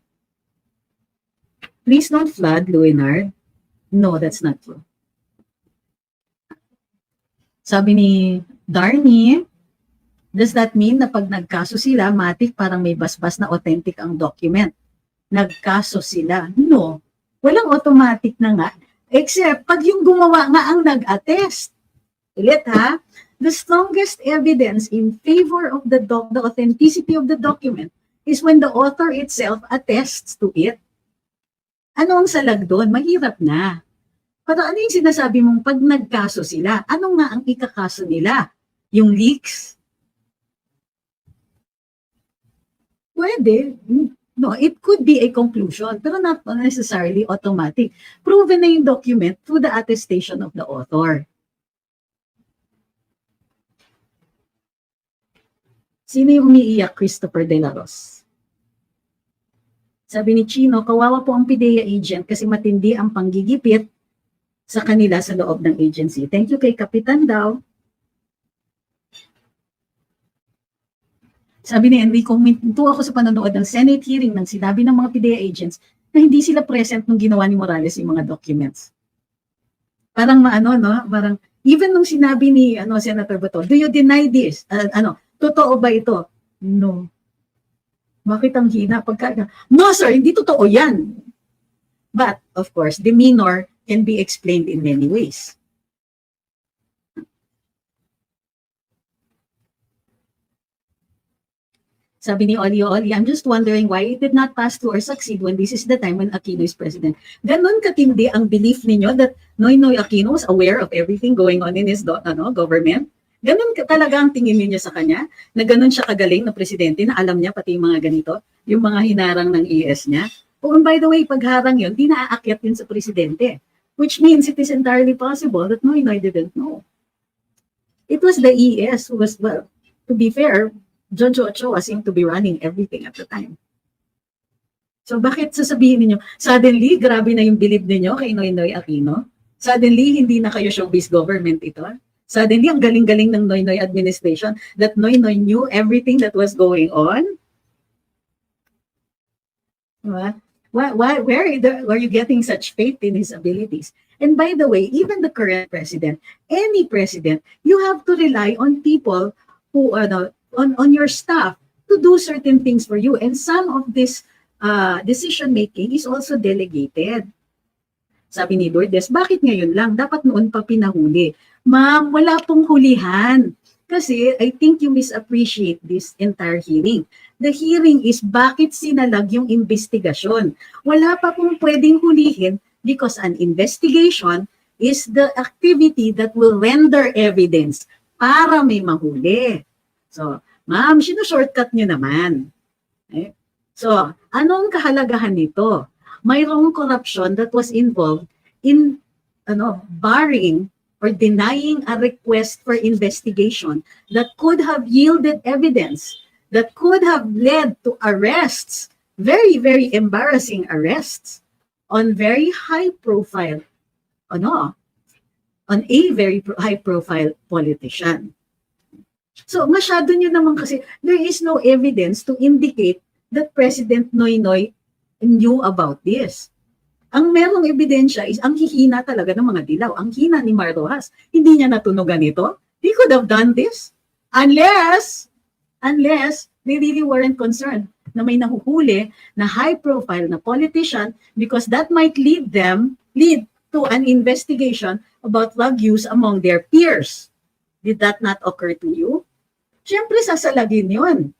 A: Please don't flood, Luenard. No, that's not true. Sabi ni Darnie, does that mean na pag nagkaso sila, matik parang may basbas na authentic ang document? Nagkaso sila? No. Walang automatic na nga. Except pag yung gumawa nga ang nag-attest. Ulit ha, the strongest evidence in favor of the authenticity of the document is when the author itself attests to it. Ano ang salag doon? Mahirap na. Pero ano yung sinasabi mong pag nagkaso sila? Ano nga ang ikakaso nila? Yung leaks? Pwede. No, it could be a conclusion, pero not necessarily automatic. Proven na yung document through the attestation of the author. Sino yung umiiyak? Christopher De La Roz. Sabi ni Chino, kawawa po ang PIDEA agent kasi matindi ang panggigipit sa kanila sa loob ng agency. Thank you kay Kapitan daw. Sabi ni Henry, kuminto ako sa panonood ng Senate hearing nang sinabi ng mga PIDEA agents na hindi sila present nung ginawa ni Morales yung mga documents. Parang parang even nung sinabi ni Senator Bato, do you deny this? Totoo ba ito? No. Bakit ang hina? No sir, hindi totoo yan. But of course, demeanor can be explained in many ways. Sabi ni Oli, I'm just wondering why it did not pass through or succeed when this is the time when Aquino is president. Ganon katindi ang belief ninyo that Noynoy Aquino was aware of everything going on in his government? Ganon talaga ang tingin ninyo sa kanya? Na ganon siya kagaling na presidente na alam niya pati yung mga ganito? Yung mga hinarang ng ES niya? Oh, and by the way, pagharang yun, di naaakyat yun sa presidente. Which means it is entirely possible that Noynoy didn't know. It was the ES who was, well, to be fair, Jojo Ochoa seemed to be running everything at the time. So bakit sasabihin ninyo, suddenly, grabe na yung believe ninyo kay Noynoy Aquino? Suddenly, hindi na kayo showbiz government ito? Suddenly, ang galing-galing ng Noynoy administration that Noynoy knew everything that was going on. Diba? Where are you getting such faith in his abilities? And by the way, even the current president, any president, you have to rely on people who are on your staff to do certain things for you. And some of this decision making is also delegated. Sabi ni Lourdes, bakit ngayon lang? Dapat noon pa pinahuli. Ma'am, wala pong hulihan. Kasi I think you misappreciate this entire hearing. The hearing is bakit sinalag yung investigasyon. Wala pa pong pwedeng hulihin because an investigation is the activity that will render evidence para may mahuli. So, ma'am, shortcut nyo naman. Okay? So, anong kahalagahan nito? Mayroong corruption that was involved in barring or denying a request for investigation that could have yielded evidence, that could have led to arrests, very, very embarrassing arrests on very high profile, on a very high profile politician. So masyado nyo naman kasi, there is no evidence to indicate that President Noynoy knew about this. Ang merong ebidensya is ang hihina talaga ng mga dilaw. Ang hina ni Mar Rojas. Hindi niya natunugan ito. He could have done this unless they really weren't concerned na may nahuhuli na high profile na politician because that might lead to an investigation about drug use among their peers. Did that not occur to you? Siyempre sasalagin yun.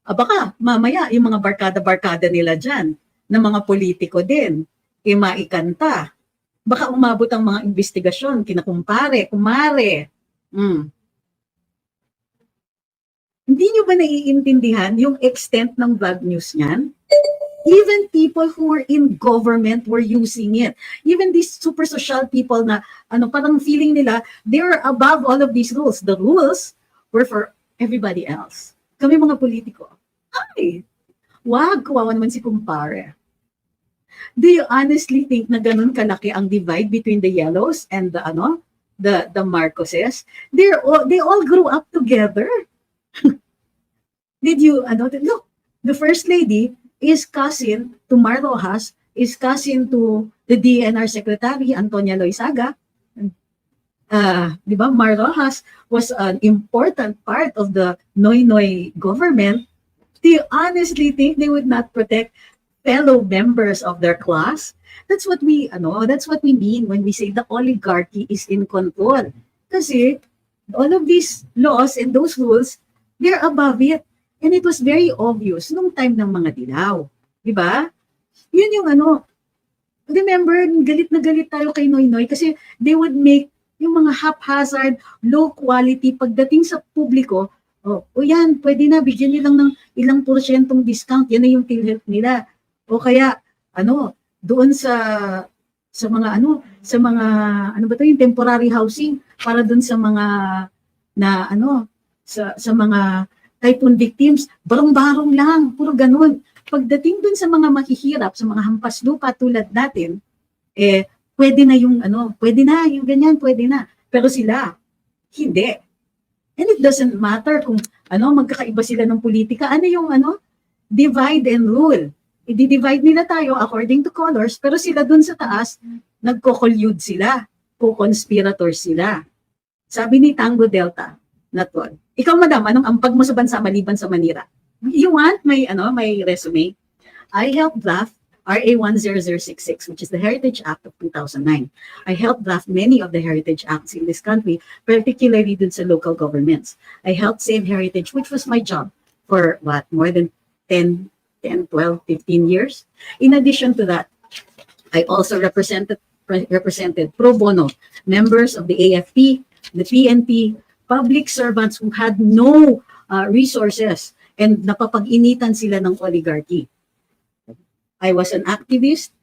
A: Baka mamaya yung mga barkada-barkada nila dyan na mga politiko din, maikanta. Baka umabot ang mga investigasyon, kinakumpare, kumare. Hindi nyo ba naiintindihan yung extent ng bad news niyan? Even people who were in government were using it. Even these super social people na parang feeling nila, they're above all of these rules. The rules were for everybody else. Kami mga politiko. Ay, wag, kawawa naman si kumpare. Do you honestly think na ganun kalaki ang divide between the yellows and the Marcoses? They all grew up together. Did you look? The first lady is cousin to Mar Rojas, is cousin to the DNR Secretary Antonia Loizaga. Di ba? Mar Rojas was an important part of the Noynoy government. Do you honestly think they would not protect fellow members of their class? That's what we mean when we say the oligarchy is in control. Kasi all of these laws and those rules, they're above it. And it was very obvious nung time ng mga dilaw. Di ba? Yun yung remember, galit na galit tayo kay Noynoy kasi they would make yung mga haphazard, low quality, pagdating sa publiko, yan, pwede na, bigyan nyo lang ng ilang porsyentong discount, yan na yung PhilHealth nila. O kaya, doon sa mga yung temporary housing, para doon sa mga, sa mga typhoon victims, barong-barong lang, puro ganun. Pagdating doon sa mga mahihirap, sa mga hampas lupa tulad natin, pwede na yung ganyan, pwede na. Pero sila, hindi. And it doesn't matter kung magkakaiba sila ng politika. Ano yung divide and rule. I-divide nila tayo according to colors, pero sila dun sa taas, nagko-collude sila, co-conspirator sila. Sabi ni Tango Delta, Natol, ikaw madam, anong ampag mo sa bansa maliban sa Manila? You want my resume? I helped draft RA 10066, which is the Heritage Act of 2009. I helped draft many of the Heritage Acts in this country, particularly dun sa local governments. I helped save heritage, which was my job for more than 10, 12, 15 years. In addition to that, I also represented pro bono members of the AFP, the PNP, public servants who had no resources and napapag-initan sila ng oligarchy. I was an activist.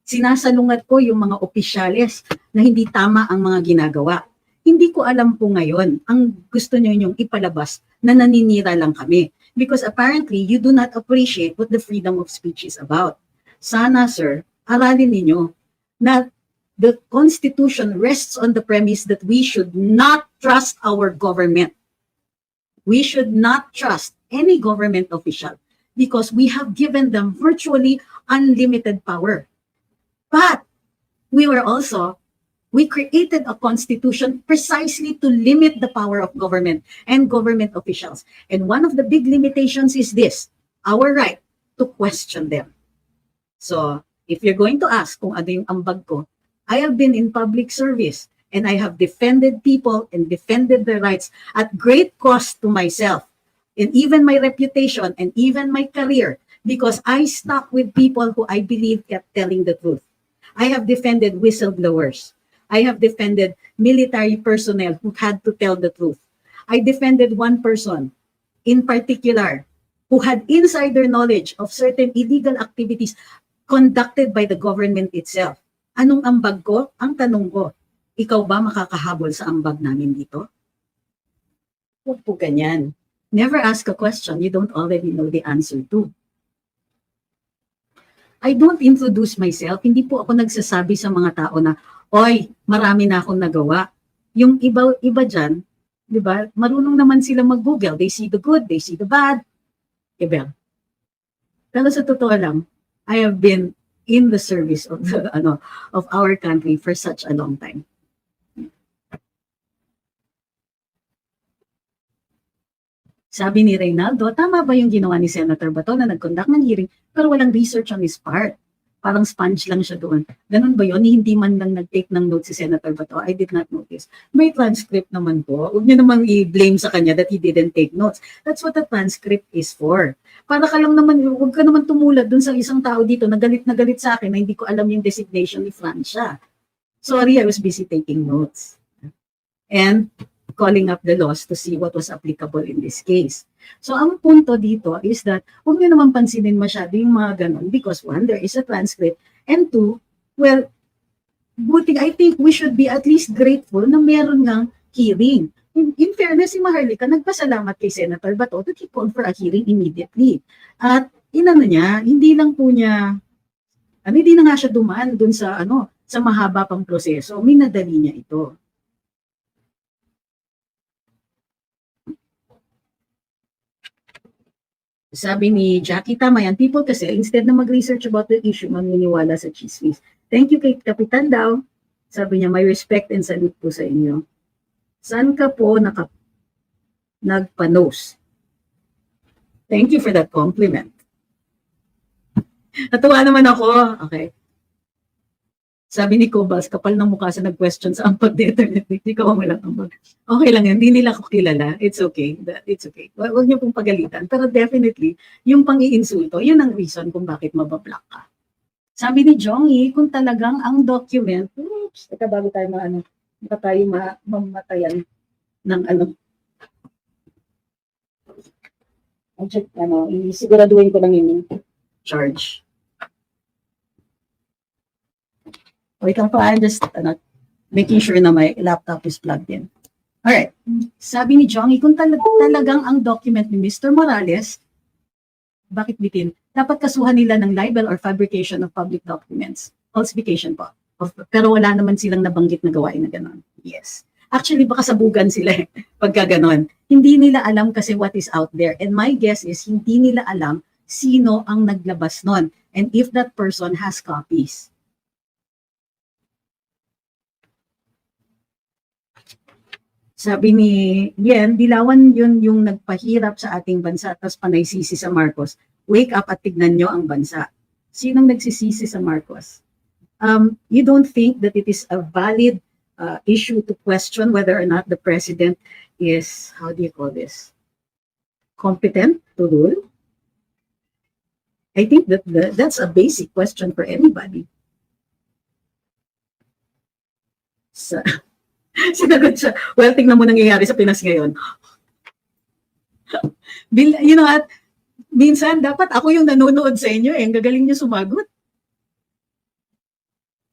A: Sinasalungat ko yung mga opisyales na hindi tama ang mga ginagawa. Hindi ko alam po ngayon, ang gusto nyo yung ipalabas na naninira lang kami. Because apparently, you do not appreciate what the freedom of speech is about. Sana, sir, aralin ninyo na the Constitution rests on the premise that we should not trust our government. We should not trust any government official because we have given them virtually unlimited power. But we created a constitution precisely to limit the power of government and government officials. And one of the big limitations is this, our right to question them. So, if you're going to ask kung ano yung ambag ko, I have been in public service and I have defended people and defended their rights at great cost to myself and even my reputation and even my career because I stuck with people who I believe kept telling the truth. I have defended whistleblowers. I have defended military personnel who had to tell the truth. I defended one person in particular who had insider knowledge of certain illegal activities conducted by the government itself. Anong ambag ko? Ang tanong ko, ikaw ba makakahabol sa ambag namin dito? Huwag po ganyan. Never ask a question you don't already know the answer to. I don't introduce myself. Hindi po ako nagsasabi sa mga tao na, oy, marami na akong nagawa. Yung iba dyan, di ba, marunong naman sila mag-Google. They see the good, they see the bad. Diba? Pero sa totoo lang, I have been in the service of of our country for such a long time. Sabi ni Reynaldo, tama ba yung ginawa ni Senator Bato na nag-conduct ng hearing pero walang research on his part? Parang sponge lang siya doon. Ganun ba yun? Hindi man lang nag-take ng notes si Senator Bato. I did not notice. May transcript naman po. Huwag niyo namang i-blame sa kanya that he didn't take notes. That's what the transcript is for. Para ka lang naman, huwag ka naman tumulad dun sa isang tao dito na galit sa akin na hindi ko alam yung designation ni Francia. Sorry, I was busy taking notes. And calling up the laws to see what was applicable in this case. So ang punto dito is that huwag nyo naman pansinin masyado yung mga ganun because one, there is a transcript and two, well, I think we should be at least grateful na meron ngang hearing. In fairness, si Maharlika nagpasalamat kay Senator Bato that he called for a hearing immediately. At inano niya, hindi lang po niya, hindi na nga siya dumaan dun sa sa mahaba pang proseso, minadali niya ito. Sabi ni Jackie, tama yan. People kasi, instead na mag-research about the issue, maniniwala sa chismis. Thank you kay Kapitan daw. Sabi niya, may respect and salute po sa inyo. Saan ka po nagpanos? Thank you for that compliment. Natuwa naman ako. Okay. Sabi ni Cobals, kapal ng mukha sa nag-question sa ampag the internet. Hindi ka walang ampag. Okay lang yan. Hindi nila ako kilala. It's okay. It's okay. Huwag niyo pong pagalitan. Pero definitely, yung pang-iinsulto, yun ang reason kung bakit mabablock ka. Sabi ni Jongy, kung talagang ang document, oops, ito bago tayo mamatayan ng isiguraduhin ko lang yung charge. Wait lang po, I'm just making sure na my laptop is plugged in. Alright, sabi ni Jongy, kung talagang ang document ni Mr. Morales, bakit bitin? Dapat kasuhan nila ng libel or fabrication of public documents. Falsification po. Pero wala naman silang nabanggit na gawain na gano'n. Yes. Actually, baka sabugan sila pagka gano'n. Hindi nila alam kasi what is out there. And my guess is, hindi nila alam sino ang naglabas nun. And if that person has copies. Sabi ni Yen, Dilawan yun yung nagpahirap sa ating bansa tapos panaysisi sa Marcos. Wake up at tignan nyo ang bansa. Sinong nagsisisi sa Marcos? You don't think that it is a valid issue to question whether or not the president is, how do you call this, competent to rule? I think that that's a basic question for anybody. Sinagot siya, well, tingnan mo nangyayari sa Pinas ngayon. You know what? Minsan, dapat ako yung nanonood sa inyo ang gagaling niyo sumagot.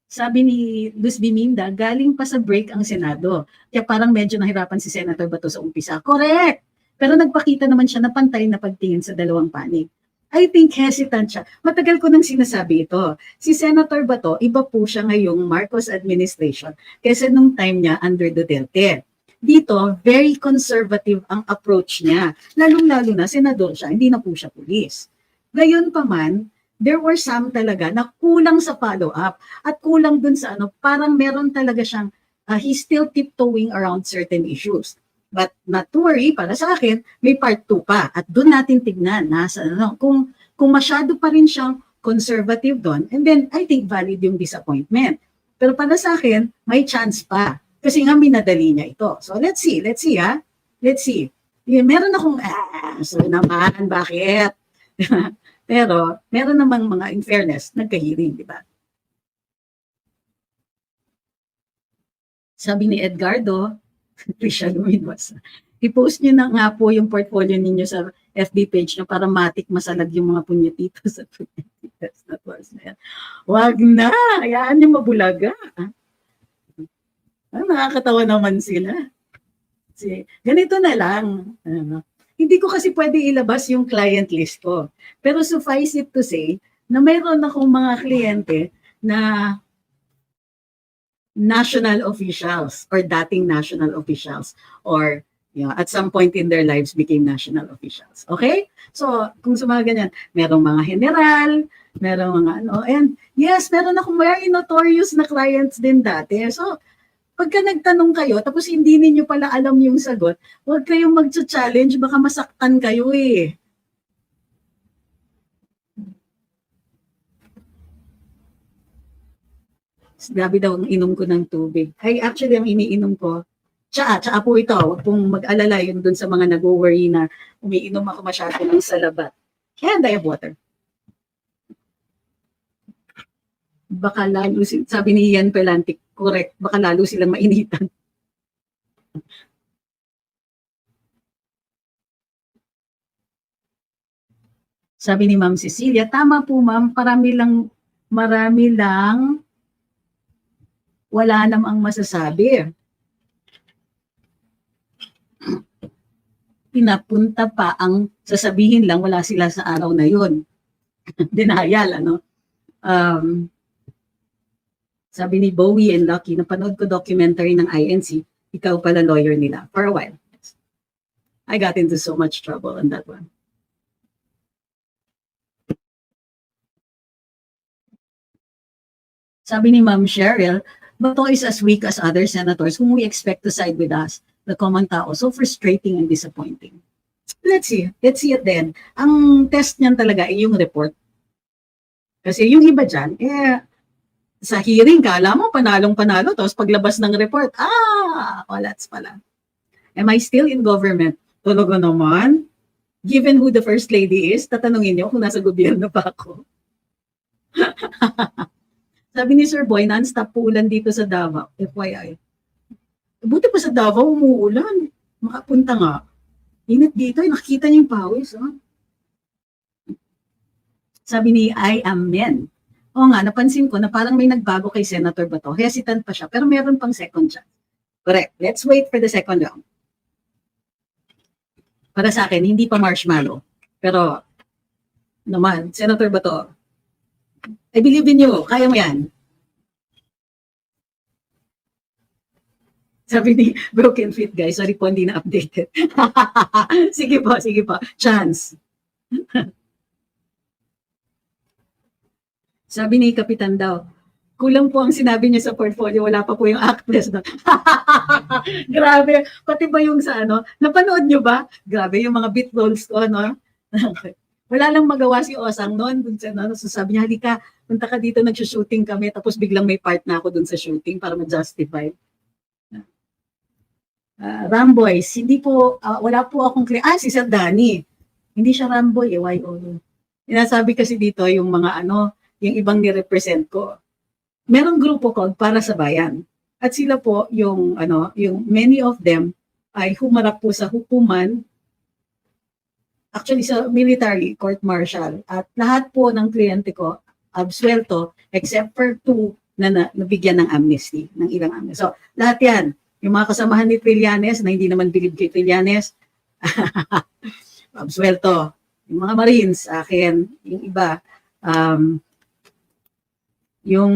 A: Sabi ni Luz Biminda, galing pa sa break ang Senado. Kaya parang medyo nahirapan si Senator Bato sa umpisa. Correct! Pero nagpakita naman siya na pantay na pagtingin sa dalawang panig. I think hesitant siya. Matagal ko nang sinasabi ito. Si Senator Bato, iba po siya ngayong Marcos administration kaysa nung time niya under Duterte. Dito, very conservative ang approach niya. Lalong-lalo na, senador siya, hindi na po siya pulis. Gayon pa man, there were some talaga na kulang sa follow-up at kulang dun sa ano, parang meron talaga siyang, he's still tiptoeing around certain issues. But not to worry, para sa akin, may part 2 pa. At doon natin tignan nasa, ano, kung masyado pa rin siyang conservative doon, and then I think valid yung disappointment. Pero para sa akin, may chance pa. Kasi nga minadali niya ito. So let's see ha. Let's see. Meron akong, so naman, bakit? Pero meron namang mga in fairness, nagkahiring, di ba? Sabi ni Edgardo, Trisha Luminos, i-post nyo na nga po yung portfolio ninyo sa FB page nyo para matik masalag yung mga punyetito sa punyetitas na post na yan. Wag na, hayaan nyo mabulaga. Nakakatawa naman sila. Kasi, ganito na lang. Hindi ko kasi pwede ilabas yung client list ko. Pero suffice it to say, na mayroon akong mga kliyente na national officials or dating national officials or at some point in their lives became national officials. Okay? So, kung sa mga ganyan, merong mga general, merong mga ano, and yes, meron akong very notorious na clients din dati. So, pagka nagtanong kayo, tapos hindi ninyo pala alam yung sagot, huwag kayong mag-challenge, baka masaktan kayo eh. Grabe daw ang inom ko ng tubig. Ay, actually, ang iniinom ko, tsaa po ito. Huwag pong mag-alala yun dun sa mga nag-worry na umiinom ako masyado ng salabat. And I have water. Baka lalo, sabi ni Ian Pelantic, correct, baka lalo silang mainitan. Sabi ni Ma'am Cecilia, tama po ma'am, marami lang wala namang masasabi. Pinapunta pa ang sasabihin lang, wala sila sa araw na yun. Denial, ano? Sabi ni Bowie and Lucky, napanood ko documentary ng INC, ikaw pala lawyer nila. For a while. I got into so much trouble on that one. Sabi ni Ma'am Cheryl, Bato is as weak as other senators whom we expect to side with us, the common tao. So frustrating and disappointing. Let's see it then. Ang test niyan talaga ay yung report. Kasi yung iba dyan, sa hearing ka, alam mo, panalong-panalo, tapos paglabas ng report, walats pala. Am I still in government? Talaga naman. Given who the first lady is, tatanungin niyo kung nasa gobyerno pa ako. Sabi ni Sir Boy, non-stop po ulan dito sa Davao. FYI. Buti pa sa Davao, umuulan. Makapunta nga. Init dito, nakikita niyo yung pawis. Oh. Sabi ni I am men. O nga, napansin ko na parang may nagbago kay Senator Bato. Hesitant pa siya, pero meron pang second chance. Correct. Let's wait for the second round. Para sa akin, hindi pa marshmallow. Pero, naman, Senator Bato, I believe in you. Kaya mo yan. Sabi ni Broken Fit, guys. Sorry po, hindi na updated. Sige po. Chance. Sabi ni Kapitan daw, kulang po ang sinabi niya sa portfolio, wala pa po yung actress. No? Grabe. Pati ba yung sa ano? Napanood niyo ba? Grabe yung mga bit rolls ko, no? Wala lang magawa si Osang noon. So sabi niya, halika, punta ka dito, nag-shooting kami, tapos biglang may part na ako dun sa shooting para ma-justify. Ramboys, hindi po, wala po akong si Sir Danny. Hindi siya Ramboy, YO. Inasabi kasi dito yung mga yung ibang ni-represent ko. Merong grupo called Para sa Bayan. At sila po, yung many of them ay humarap po sa hukuman, actually sa military court martial, at lahat po ng kliyente ko absuelto except for 2 na nabigyan ng amnesty, ng ilang amnesty. So, lahat yan, yung mga kasamahan ni Trillanes na hindi naman bilib kay Trillanes, absuelto. Yung mga Marines, sa akin. Yung iba, yung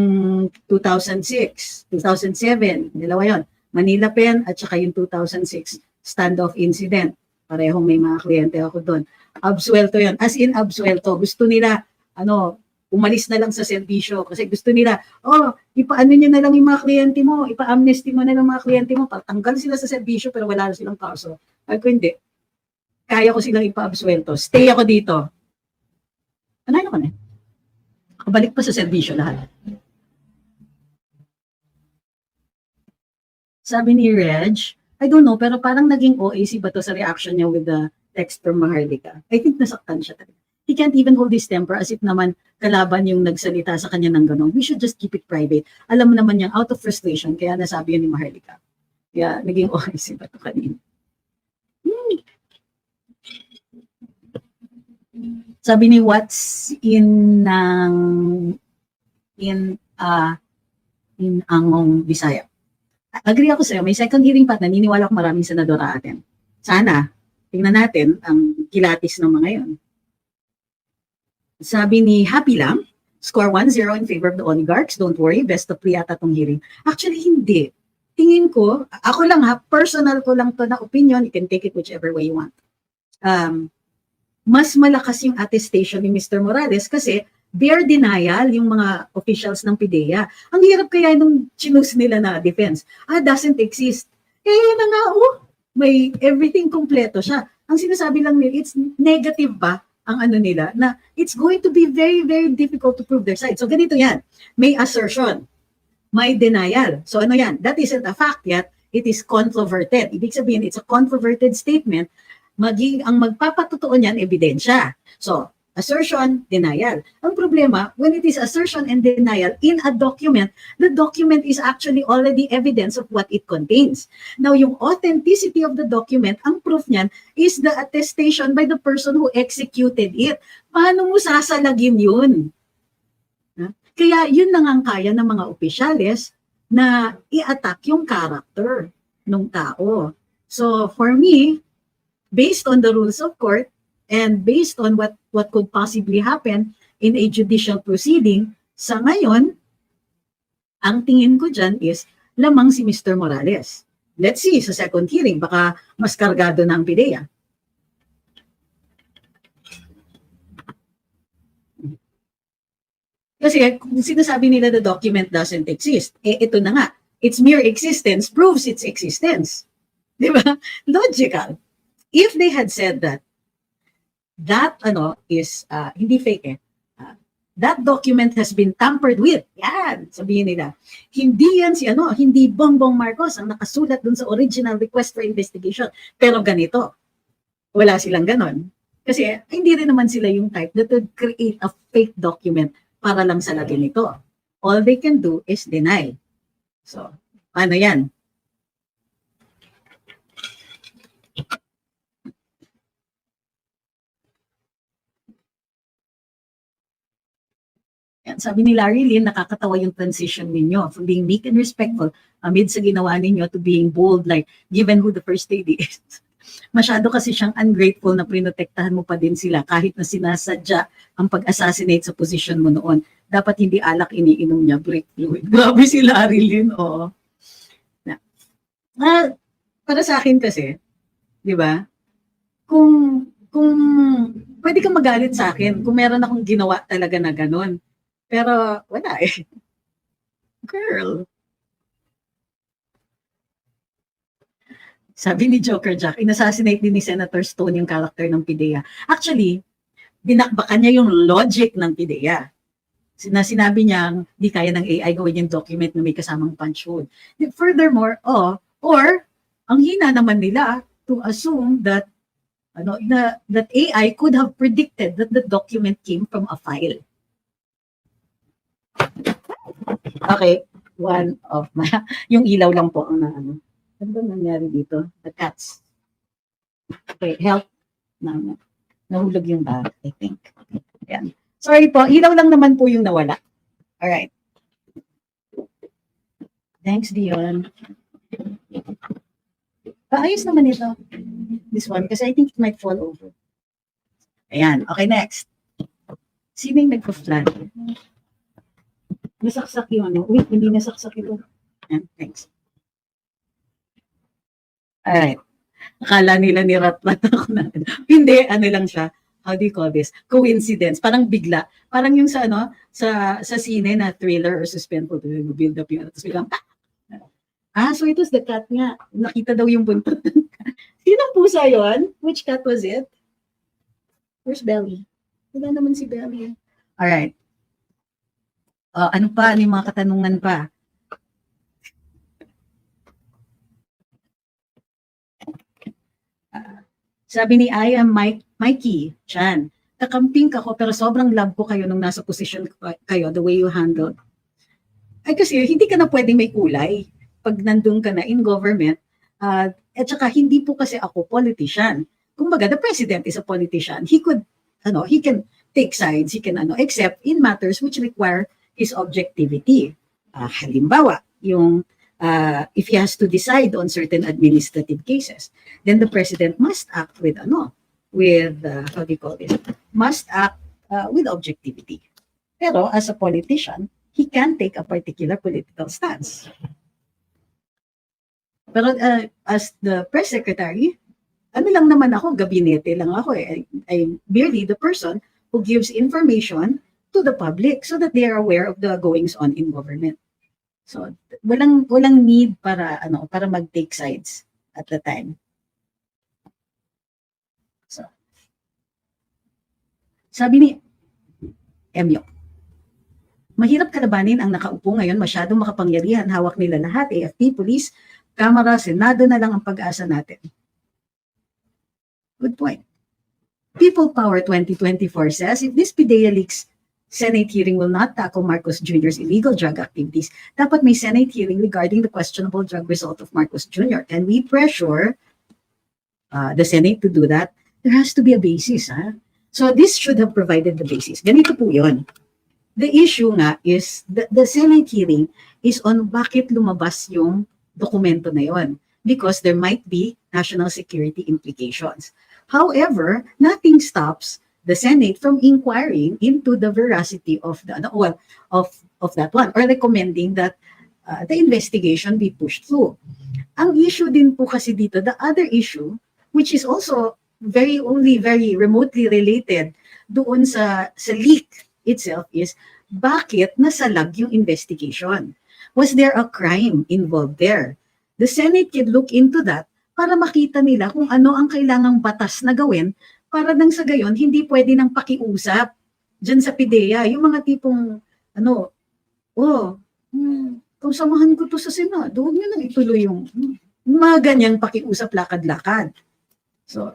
A: 2006, 2007, dalawa yon. Manila Pen at saka yung 2006 standoff incident. Parehong may mga kliyente ako doon. Absuelto yon. As in absuelto. Gusto nila, umalis na lang sa serbisyo kasi gusto nila, ipaano nyo na lang yung mga kliyente mo, ipa-amnesty mo na lang mga kliyente mo, patanggal sila sa serbisyo pero wala na silang kaso. Ako hindi. Kaya ko silang ipa-absuelto. Stay ako dito. Ano ko na? Balik pa sa serbisyo lahat. Sabi ni Reg, I don't know, pero parang naging OAC ba to sa reaction niya with the text from Maharlika? I think nasaktan siya talaga. He can't even hold his temper as if naman kalaban yung nagsalita sa kanya ng gano'n. We should just keep it private. Alam mo naman niyang out of frustration, kaya nasabi yun ni Maharlika. Kaya naging OAC ba to kanina? Sabi ni what's in Angong Bisaya. Agree ako sa'yo, may second hearing pa, naniniwala ko maraming senadora atin. Sana, tingnan natin ang kilatis ng mga yon. Sabi ni Happy Lam, score 1-0 in favor of the oligarchs. Don't worry, best of 3 ata tong hearing. Actually, hindi. Tingin ko, ako lang personal ko lang to na opinion, you can take it whichever way you want. Mas malakas yung attestation ni Mr. Morales kasi bare denial yung mga officials ng PIDEA. Ang hirap kaya nung chinus nila na defense. Doesn't exist. Yan na nga, may everything kompleto siya. Ang sinasabi lang nila, it's negative ba ang ano nila, na it's going to be very, very difficult to prove their side. So ganito yan, may assertion, may denial. So ano yan, that isn't a fact yet, it is controverted. Ibig sabihin, it's a controverted statement, ang magpapatotoo niyan, ebidensya. So, assertion, denial. Ang problema, when it is assertion and denial in a document, the document is actually already evidence of what it contains. Now, yung authenticity of the document, ang proof niyan is the attestation by the person who executed it. Paano mo sasalagin yun? Kaya yun lang ang kaya ng mga opisyales na i-attack yung character ng tao. So, for me, based on the rules of court, and based on what could possibly happen in a judicial proceeding, sa ngayon, ang tingin ko dyan is lamang si Mr. Morales. Let's see, sa second hearing, baka mas kargado na ang PIDEA. Kasi kung sinasabi nila the document doesn't exist, ito na nga, its mere existence proves its existence. Di ba? Logical. If they had said that is hindi fake that document has been tampered with, yan, sabihin nila, hindi yan hindi Bongbong Marcos ang nakasulat dun sa original request for investigation, pero ganito, wala silang ganon, kasi hindi rin naman sila yung type that would create a fake document para lang sa lagin nito. All they can do is deny. So, ano yan? Sabi ni Larry Lynn, nakakatawa yung transition ninyo from being meek and respectful amid sa ginawa ninyo to being bold, like, given who the first lady is. Masyado kasi siyang ungrateful na prinotektahan mo pa din sila kahit na sinasadya ang pag-assassinate sa position mo noon. Dapat hindi alak iniinom niya, break fluid. Grabe si Larry Lynn, oo. Para sa akin kasi, di ba, kung pwede kang magalit sa akin kung meron akong ginawa talaga na ganon. Pero wala eh. Girl. Sabi ni Joker Jack, inassassinate din ni Senator Stone yung character ng PIDEA. Actually, binakbakan niya yung logic ng PIDEA. Sinabi niya, di kaya ng AI gawin yung document na may kasamang punch hole. Furthermore, or ang hina naman nila to assume that that AI could have predicted that the document came from a file. Okay, one of my, yung ilaw lang po ang ano ba nangyari dito? The cats. Okay, help. Nahulog yung bag, I think. Ayan. Sorry po, ilaw lang naman po yung nawala. Alright. Thanks, Dion. Ayos naman ito. This one, kasi I think it might fall over. Ayan. Okay, next. Sino yung nagpa-flan? Nasaksak yung ano. Wait, hindi nasaksak ito. Ayan, thanks. Alright. Akala nila nirat-rat ako na. Hindi, ano lang siya. How do you call this? Coincidence. Parang bigla. Parang yung sa ano, sa sine na thriller or suspense po, build up yun. Tapos biglang, so it was the cat nga. Nakita daw yung buntot ng cat. Sinong pusa yun? Which cat was it? Where's Belly? Wala naman si Belly. Alright. Ano pa? Ano yung mga katanungan pa? Sabi ni I am Mikey Chan. Kakamping ko pero sobrang love ko kayo nung nasa position kayo, the way you handled. Ay kasi hindi ka na pwedeng may kulay pag nandun ka na in government. At saka hindi po kasi ako politician. Kumbaga, the president is a politician. He can take sides, he can except in matters which require his objectivity. Halimbawa, yung if he has to decide on certain administrative cases, then the president must act with how do you call it? Must act with objectivity. Pero as a politician, he can take a particular political stance. Pero as the press secretary, ano lang naman ako, gabinete lang ako eh. I'm merely the person who gives information to the public so that they are aware of the goings on in government. So walang need para mag-take sides at the time. So sabi ni Emyo, mahirap kalabanin ang nakaupo ngayon, masyadong makapangyarihan, hawak nila lahat, AFP, police, Kamara, Senado na lang ang pag-asa natin. Good point. People Power 2024 says, if this PDEA leaks Senate hearing will not tackle Marcos Jr.'s illegal drug activities, dapat may Senate hearing regarding the questionable drug result of Marcos Jr. Can we pressure the Senate to do that? There has to be a basis. So this should have provided the basis. Ganito po yun. The issue nga is, the Senate hearing is on bakit lumabas yung dokumento na yun. Because there might be national security implications. However, nothing stops the Senate from inquiring into the veracity of that one, or recommending that the investigation be pushed through. Ang issue din po kasi dito, the other issue, which is also very remotely related doon sa leak itself, is bakit nasalag yung investigation? Was there a crime involved there? The Senate can look into that para makita nila kung ano ang kailangang batas na gawin para nang sa gayon, hindi pwede nang pakiusap dyan sa PDEA. Yung mga tipong, kung samahan ko to sa Senado, huwag nyo nang ituloy yung mga ganyang pakiusap lakad-lakad. So,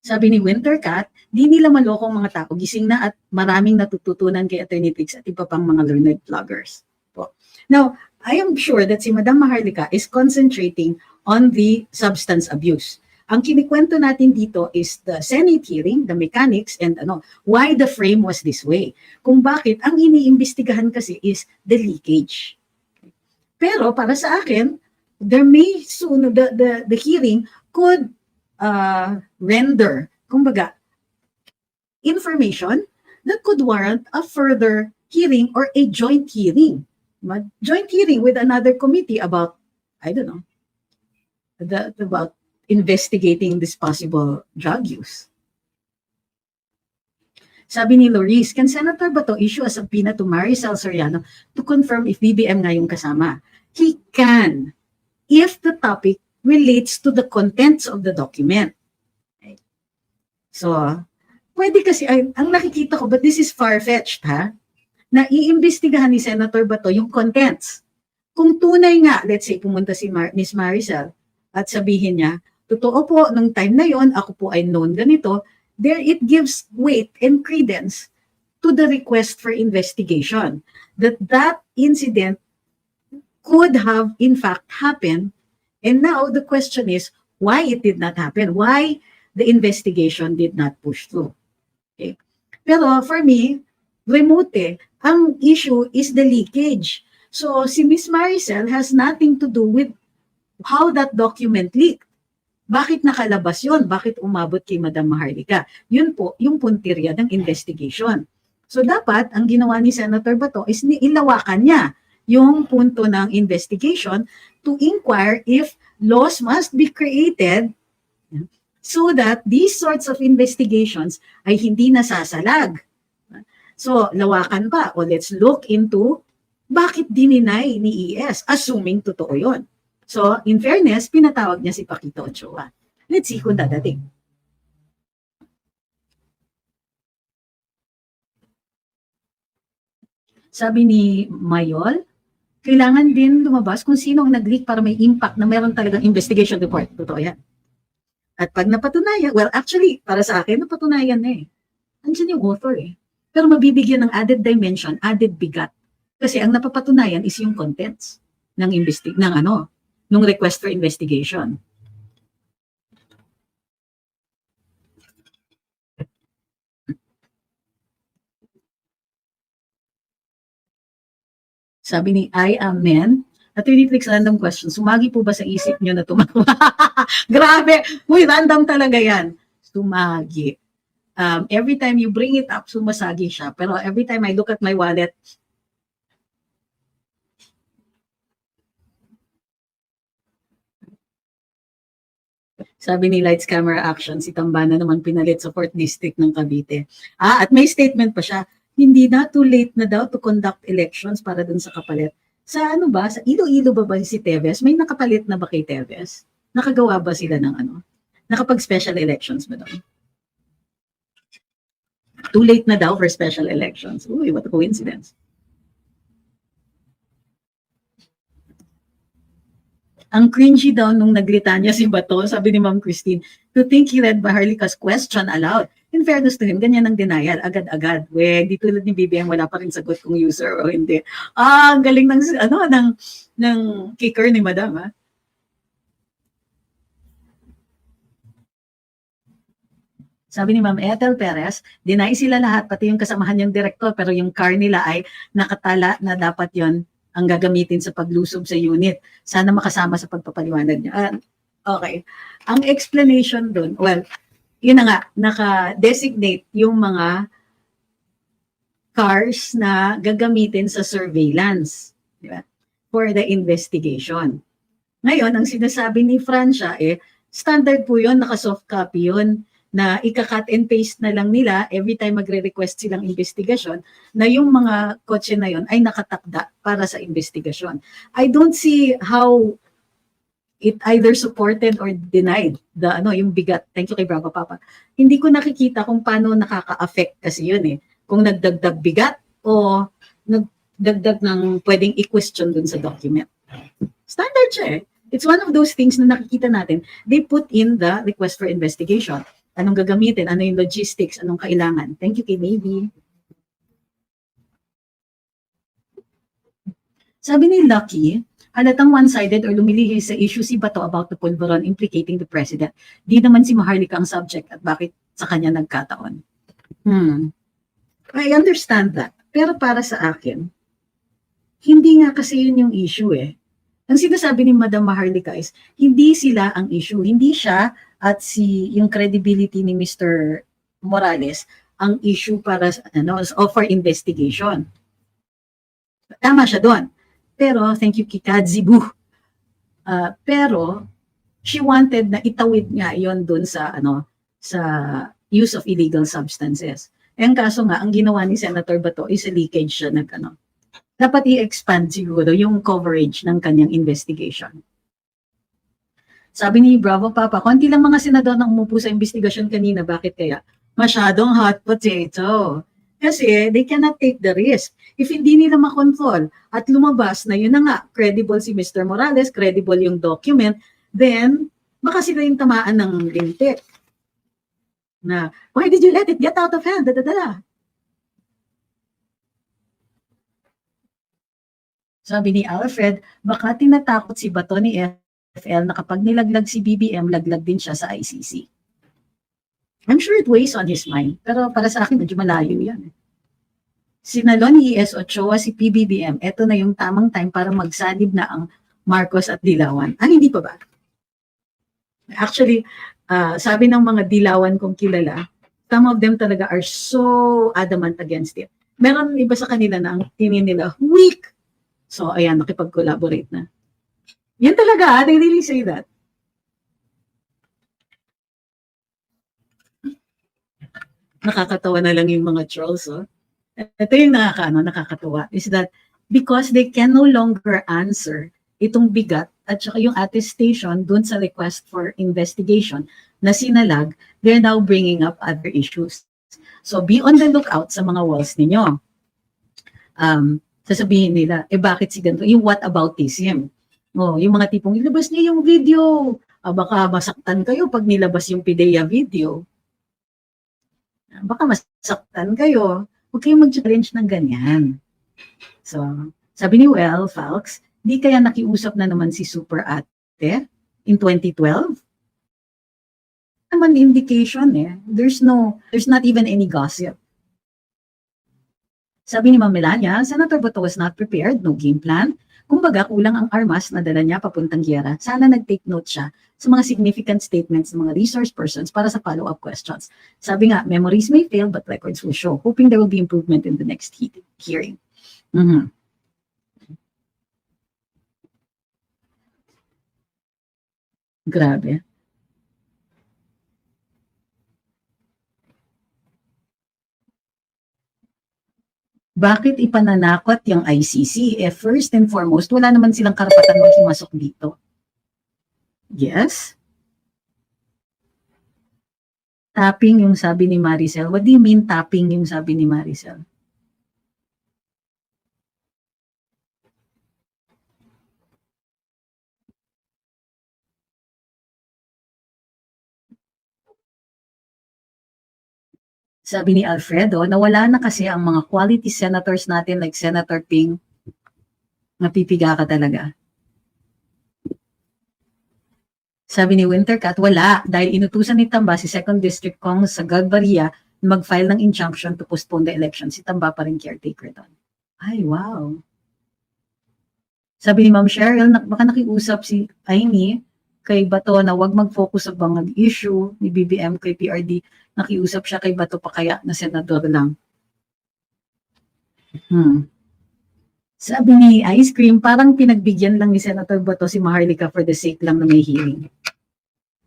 A: sabi ni Wintercat, di nila malokong mga tao, gising na at maraming natututunan kay Attorney Trix at iba pang mga learned vloggers. Now, I am sure that si Madam Maharlika is concentrating on the substance abuse. Ang kinikwento natin dito is the Senate hearing, the mechanics, and why the frame was this way. Kung bakit, ang iniimbestigahan kasi is the leakage. Pero para sa akin, there may soon, the hearing could render, kumbaga, information that could warrant a further hearing or a joint hearing. Joint hearing with another committee about, I don't know, about investigating this possible drug use. Sabi ni Loris, can Senator Bato issue a subpoena to Maricel Soriano to confirm if BBM nga yung kasama? He can, if the topic relates to the contents of the document. Okay. So, pwede kasi, ang nakikita ko, but this is far-fetched, na iimbestigahan ni Senator Bato yung contents. Kung tunay nga, let's say, pumunta si Miss Maricel, at sabihin niya, totoo po, nung time na yon, ako po ay known ganito, there it gives weight and credence to the request for investigation. That incident could have in fact happened, and now the question is, why it did not happen? Why the investigation did not push through? Okay. Pero for me, remote, ang issue is the leakage. So si Miss Maricel has nothing to do with how that document leaked. Bakit nakalabas yun? Bakit umabot kay Madam Maharlika? Yun po, yung puntirya ng investigation. So dapat, ang ginawa ni Senator Bato is ilawakan niya yung punto ng investigation to inquire if laws must be created so that these sorts of investigations ay hindi nasasalag. So, lawakan pa. O let's look into bakit dininay ni ES, assuming totoo yon. So, in fairness, pinatawag niya si Paquito Ochoa. Let's see kung dadating. Sabi ni Mayol, kailangan din lumabas kung sino ang nag-leak para may impact na meron talagang investigation report. Totoo yan. At pag napatunayan, well, actually, para sa akin, napatunayan na eh. Andiyan yung author eh. Pero mabibigyan ng added dimension, added bigat. Kasi ang napapatunayan is yung contents ng nung request for investigation. Sabi ni I Amen, Attorney Trix, random question. Sumagi po ba sa isip nyo na tumakbo? Grabe! Uy, random talaga yan. Sumagi. Every time you bring it up, sumasagi siya. Pero every time I look at my wallet, sabi ni Lights Camera Action, si Tambana naman pinalit sa 4th District ng Cavite. At may statement pa siya, hindi na too late na daw to conduct elections para dun sa kapalit. Sa ano ba? Sa Iloilo ba si Teves? May nakapalit na ba kay Teves? Nakagawa ba sila ng nakapag-special elections ba doon? Too late na daw for special elections. Uy, what a coincidence. Ang cringy daw nung naglitanya si Bato, sabi ni Ma'am Christine, to think he read Maharlika's question aloud. In fairness to him, ganyan ang denial, agad-agad. Di tulad ni BBM, wala pa rin sagot kung user o hindi. Ang galing ng kicker ni Madam, ha? Sabi ni Ma'am Ethel Perez, deny sila lahat, pati yung kasamahan niyang direktor, pero yung car nila ay nakatala na dapat yon ang gagamitin sa paglusob sa unit. Sana makasama sa pagpapaliwanag niya. Okay. Ang explanation doon, well, yun na nga, naka-designate yung mga cars na gagamitin sa surveillance, di ba? For the investigation. Ngayon, ang sinasabi ni Francia, standard po yun, naka-soft copy yun, na ika-cut and paste na lang nila every time magre-request silang investigasyon na yung mga kotse na yon ay nakatakda para sa investigasyon. I don't see how it either supported or denied yung bigat. Thank you kay Bravo Papa. Hindi ko nakikita kung paano nakaka-affect kasi yun kung nagdagdag bigat o nagdagdag ng pwedeng i-question dun sa document. Standard siya It's one of those things na nakikita natin. They put in the request for investigation. Anong gagamitin? Ano yung logistics? Anong kailangan? Thank you kay Baby. Sabi ni Lucky, halatang one-sided or lumilihis sa issue si Bato about the pulveron implicating the president. Di naman si Maharlika ang subject at bakit sa kanya nagkataon. I understand that. Pero para sa akin, hindi nga kasi yun yung issue Ang sinasabi ni Madam Maharlika is, hindi sila ang issue. Hindi siya at yung credibility ni Mr. Morales ang issue para for investigation. Tama siya doon. Pero, thank you Kikadzibu. Pero, she wanted na itawid nga yon doon sa use of illegal substances. Ang kaso nga, ang ginawa ni Senator Bato is a leakage siya dapat i-expand siguro yung coverage ng kanyang investigation. Sabi ni Bravo Papa, konti lang mga senador na umupo sa investigasyon kanina. Bakit kaya? Masyadong hot potato. Kasi they cannot take the risk. If hindi nila makontrol at lumabas na yun na nga, credible si Mr. Morales, credible yung document, then baka sila yung tamaan ng lintik. Na, why did you let it get out of hand? Sabi ni Alfred, baka tinatakot si Bato ni FL na kapag nilaglag si BBM, laglag din siya sa ICC. I'm sure it weighs on his mind. Pero para sa akin, medyo malayo yan. Sinalon ni ES Ochoa si PBBM, eto na yung tamang time para magsanib na ang Marcos at Dilawan. Hindi pa ba? Actually, sabi ng mga dilawan kong kilala, some of them talaga are so adamant against it. Meron iba sa kanila na ang tingin nila, weak. So, ayan, nakipag-collaborate na. Yan talaga, they really say that. Nakakatawa na lang yung mga trolls. Oh. Ito yung nakakatawa is that because they can no longer answer itong bigat at saka yung attestation dun sa request for investigation na sinalag, they're now bringing up other issues. So be on the lookout sa mga walls ninyo. Sasabihin nila, bakit si ganito? Yung what aboutism. Oh, yung mga tipong ilabas niya yung video. Baka masaktan kayo pag nilabas yung PIDEA video. Baka masaktan kayo. Huwag kayong mag-challenge ng ganyan. So, sabi ni Falks, di kaya nakiusap na naman si Super Ate in 2012? Naman indication There's not even any gossip. Sabi ni Ma'am Melania, Senator Boto was not prepared, no game plan. Kumbaga, kulang ang armas na dala niya papuntang giyera. Sana nag-take note siya sa mga significant statements ng mga resource persons para sa follow-up questions. Sabi nga, memories may fail but records will show. Hoping there will be improvement in the next hearing. Grabe. Bakit ipananakot yung ICC? First and foremost, wala naman silang karapatan maghimasok dito. Yes? Tapping yung sabi ni Maricel. What do you mean tapping yung sabi ni Maricel? Sabi ni Alfredo, nawala na kasi ang mga quality senators natin like Senator Ping. Napipiga ka talaga. Sabi ni Wintercat, wala. Dahil inutusan ni Tamba si 2nd District Kong sa Galbaria mag-file ng injunction to postpone the election. Si Tamba pa rin caretaker doon. Ay, wow. Sabi ni Ma'am Cheryl, baka nakiusap si Aimee kay Bato na wag mag-focus sa bangag issue ni BBM kay PRD. Nakiusap siya kay Bato pa kaya na senador lang. Sabi ni Ice Cream, parang pinagbigyan lang ni Senator Bato si Maharlika for the sake lang na may hearing.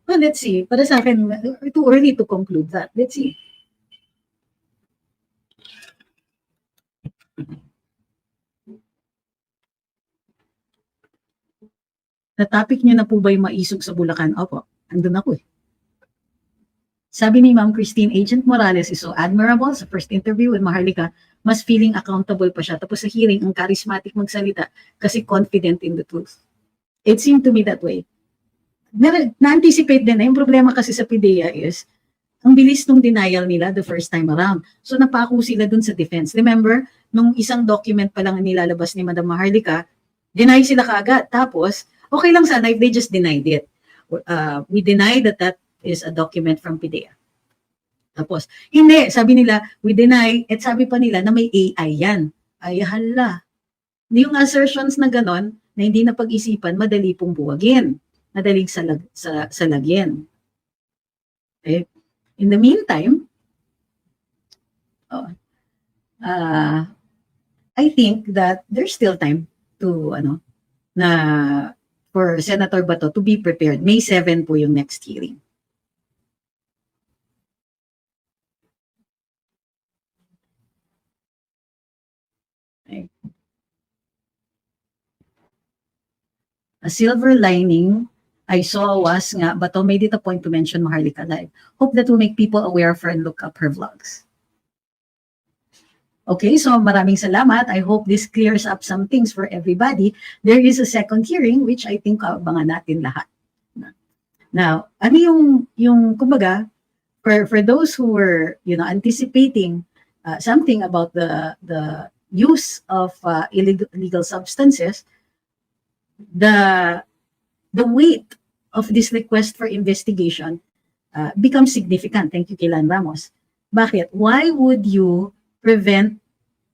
A: Well, let's see. Para sa akin, too early to conclude that. Let's see. Na-topic niyo na po ba yung maisog sa Bulacan? Opo, andun ako Sabi ni Ma'am Christine, Agent Morales is so admirable. Sa first interview with Maharlika, mas feeling accountable pa siya. Tapos sa hearing, ang charismatic magsalita kasi confident in the truth. It seemed to me that way. Na-anticipate din na yung problema kasi sa PIDEA is, ang bilis nung denial nila the first time around. So napako sila dun sa defense. Remember, nung isang document pa lang nilalabas ni Madam Maharlika, deny sila kaagad. Tapos, okay lang sana if they just denied it. We deny that is a document from PIDEA. Tapos, hindi, sabi nila, we deny, at sabi pa nila na may AI yan. Ay, hala. Yung assertions na ganon, na hindi na pag-isipan, madali pong buwagin. Madaling salagyan. Okay? In the meantime, I think that there's still time to, for Senator Bato to be prepared. May 7 po yung next hearing. Okay. A silver lining I saw was nga, Bato made it a point to mention Maharlika live. Hope that will make people aware of her and look up her vlogs. Okay, so maraming salamat. I hope this clears up some things for everybody. There is a second hearing which I think abangan natin lahat. Now, ano yung kumbaga, for those who were, anticipating something about the use of illegal substances, the weight of this request for investigation becomes significant. Thank you, Kilan Ramos. Bakit? Why would you prevent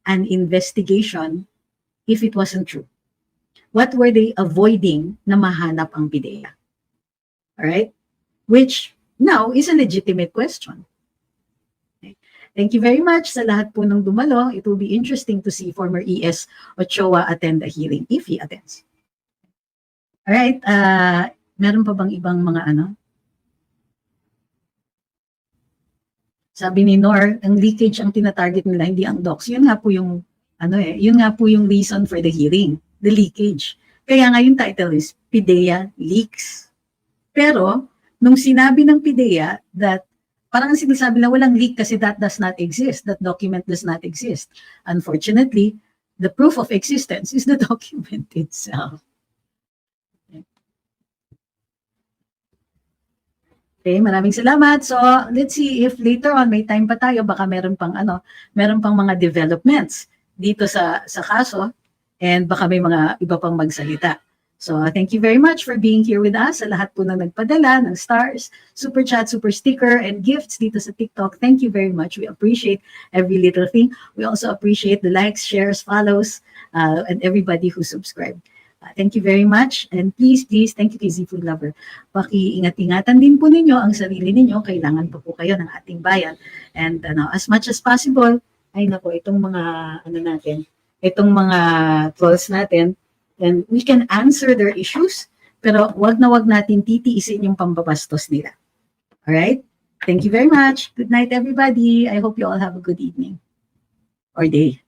A: an investigation if it wasn't true? What were they avoiding na mahanap ang PIDEA? Alright? which now is a legitimate question. Okay. Thank you very much sa lahat po ng dumalo. It will be interesting to see former ES Ochoa attend the hearing if he attends. Alright, meron pa bang ibang mga ano? Sabi ni Nor, ang leakage ang tinatarget nila, hindi ang docs. Yun nga po yung, yun nga po yung reason for the hearing, the leakage. Kaya nga yung title is PIDEA Leaks. Pero, nung sinabi ng PIDEA that, parang sinasabi na walang leak kasi that does not exist, that document does not exist. Unfortunately, the proof of existence is the document itself. Okay, maraming salamat. So, let's see if later on may time pa tayo, baka meron pang mga developments dito sa kaso and baka may mga iba pang magsalita. So, thank you very much for being here with us. Sa lahat po na nagpadala ng stars, super chat, super sticker, and gifts dito sa TikTok. Thank you very much. We appreciate every little thing. We also appreciate the likes, shares, follows, and everybody who subscribed. Thank you very much. And please, thank you kay Seafood Lover. Paki-ingat-ingatan din po ninyo ang sarili ninyo. Kailangan po kayo ng ating bayan. And as much as possible, ay nako, itong mga, itong mga trolls natin, and we can answer their issues, pero wag natin titiisin yung pambabastos nila. Alright? Thank you very much. Good night, everybody. I hope you all have a good evening or day.